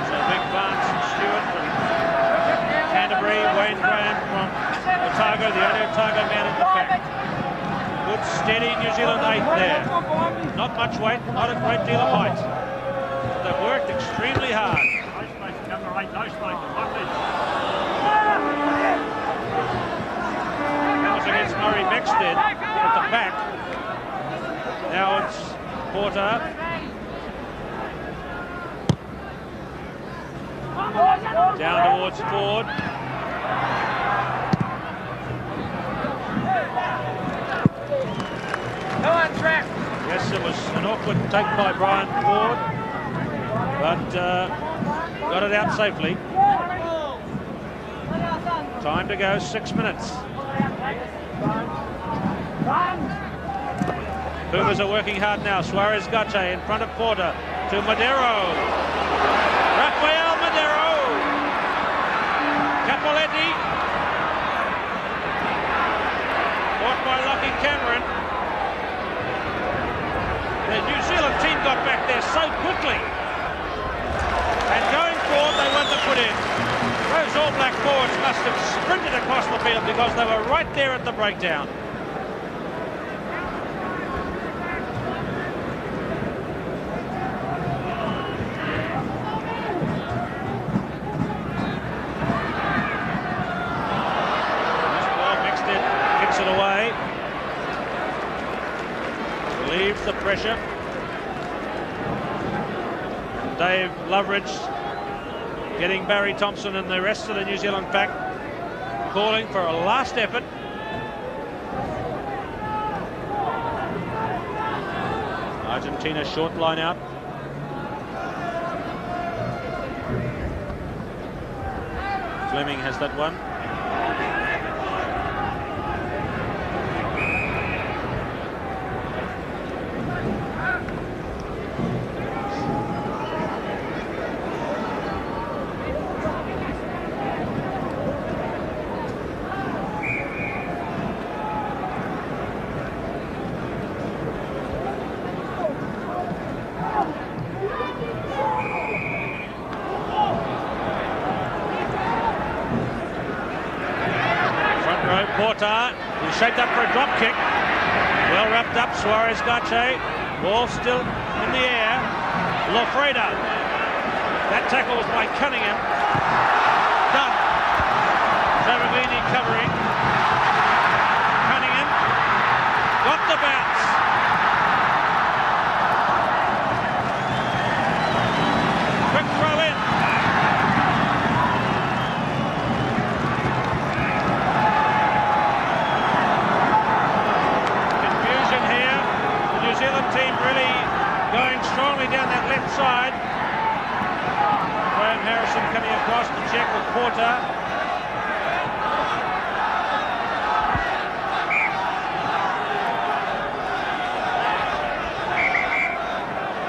So Big Barnes and Stewart from Canterbury, Wayne Graham from Otago, the only Otago man in the pack. Good steady New Zealand 8 there. Not much weight, not a great deal of height. But they've worked extremely hard. No space, number 8, no space. That was against Murray Mexted at the back. Now it's Porter. Down towards Ford. Yes, it was an awkward take by Brian Ford, but got it out safely. Time to go, 6 minutes. Pumas are working hard now. Suarez Gache in front of Porter to Madero. Rafael Madero. Capoletti. Caught by Lockie Cameron. The New Zealand team got back there so quickly. And going forward, they went to put in. Those All Black forwards must have sprinted across the field because they were right there at the breakdown. It away, relieves the pressure. Dave Loveridge getting Barry Thompson and the rest of the New Zealand pack calling for a last effort. Argentina short line out. Fleming has that one. Porter, who shaped up for a drop kick. Well wrapped up, Suarez Gache. Ball still in the air. Lofreda. That tackle was by Cunningham. Done. Travaglini covering. Cunningham got the bounce. Quick throw in. Confusion here. The New Zealand team really going strongly down that left side. Graham Harrison coming across to check with Porter.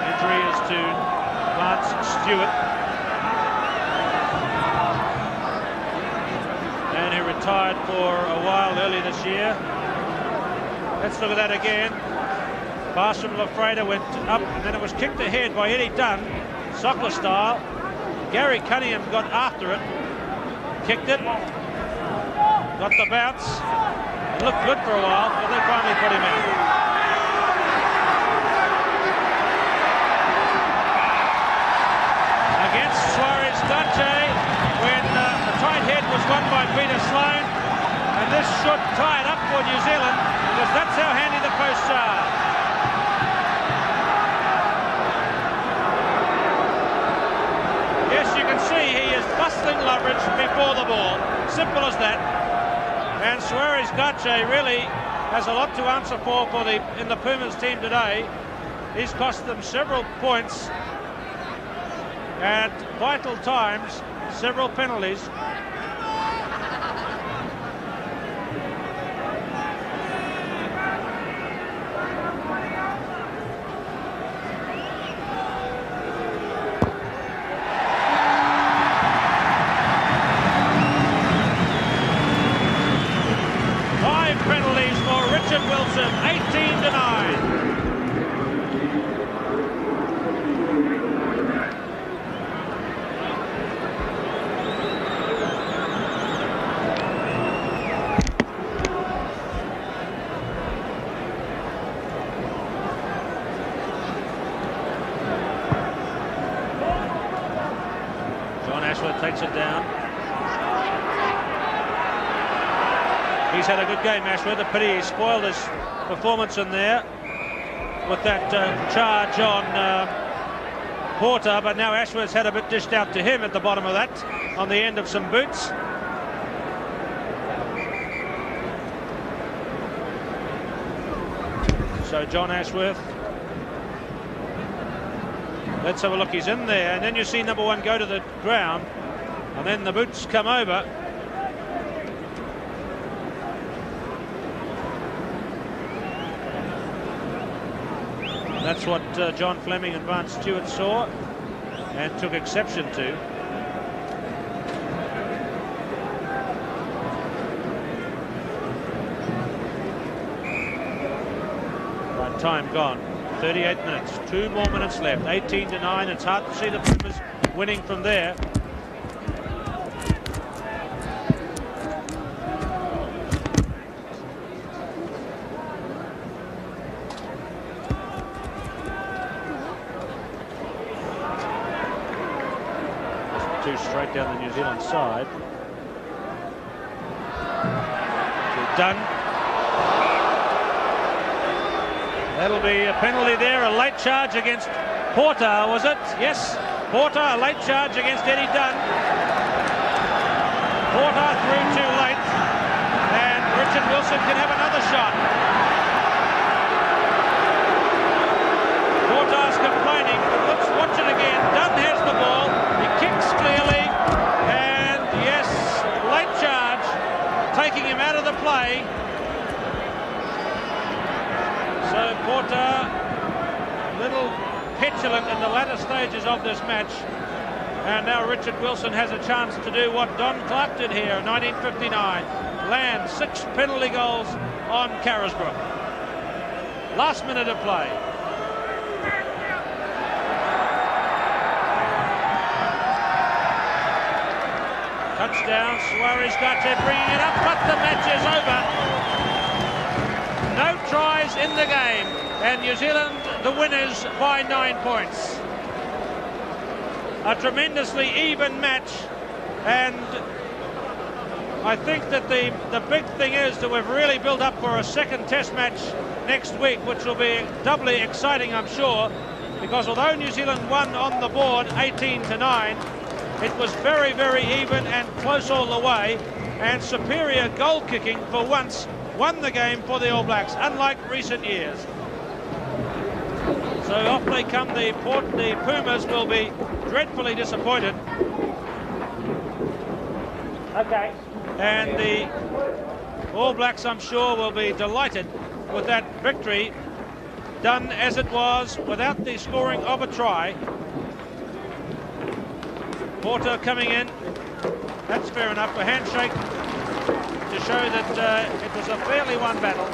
Injury is to Vance Stewart. And he retired for a while early this year. Let's look at that again. Pass from Lofreda went up, and then it was kicked ahead by Eddie Dunn, soccer style. Gary Cunningham got after it, kicked it, got the bounce. It looked good for a while, but they finally put him in. Against Suarez Gache, when the tight head was won by Peter Sloane, and this should tie it up for New Zealand, because that's how handy the posts are. Yes, you can see he is bustling leverage before the ball. Simple as that. And Suarez Gache really has a lot to answer for in the Pumas team today. He's cost them several points at vital times, several penalties. Wilson, 18-9. John Ashworth takes it down. He's had a good game, Ashworth. A pity he spoiled his performance in there with that charge on Porter, but now Ashworth's had a bit dished out to him at the bottom of that, on the end of some boots. So John Ashworth, let's have a look, he's in there, and then you see number one go to the ground, and then the boots come over. That's what John Fleming and Vance Stewart saw and took exception to. Right, time gone. 38 minutes. 2 more minutes left. 18-9. It's hard to see the Pumas winning from there. Straight down the New Zealand side. Done. That'll be a penalty there, a late charge against Porter, was it? Yes, Porter, a late charge against Eddie Dunn. Porter through too late, and Richard Wilson can have another shot. Porter's complaining, but let's watch it again. Dunn has the ball, he kicks clearly, and yes, late charge, taking him out of the play. So Porter, a little petulant in the latter stages of this match, and now Richard Wilson has a chance to do what Don Clark did here in 1959, land 6 penalty goals on Carisbrook. Last minute of play. Touchdown, Suarez Garte bringing it up, but the match is over. No tries in the game, and New Zealand the winners by 9 points. A tremendously even match, and I think that the big thing is that we've really built up for a second test match next week, which will be doubly exciting, I'm sure, because although New Zealand won on the board 18-9, it was very, very even and close all the way, and superior goal kicking for once won the game for the All Blacks, unlike recent years. So off they come. The Pumas will be dreadfully disappointed. Okay. And the All Blacks, I'm sure, will be delighted with that victory, done as it was without the scoring of a try. Porter coming in. That's fair enough. A handshake to show that it was a fairly won battle.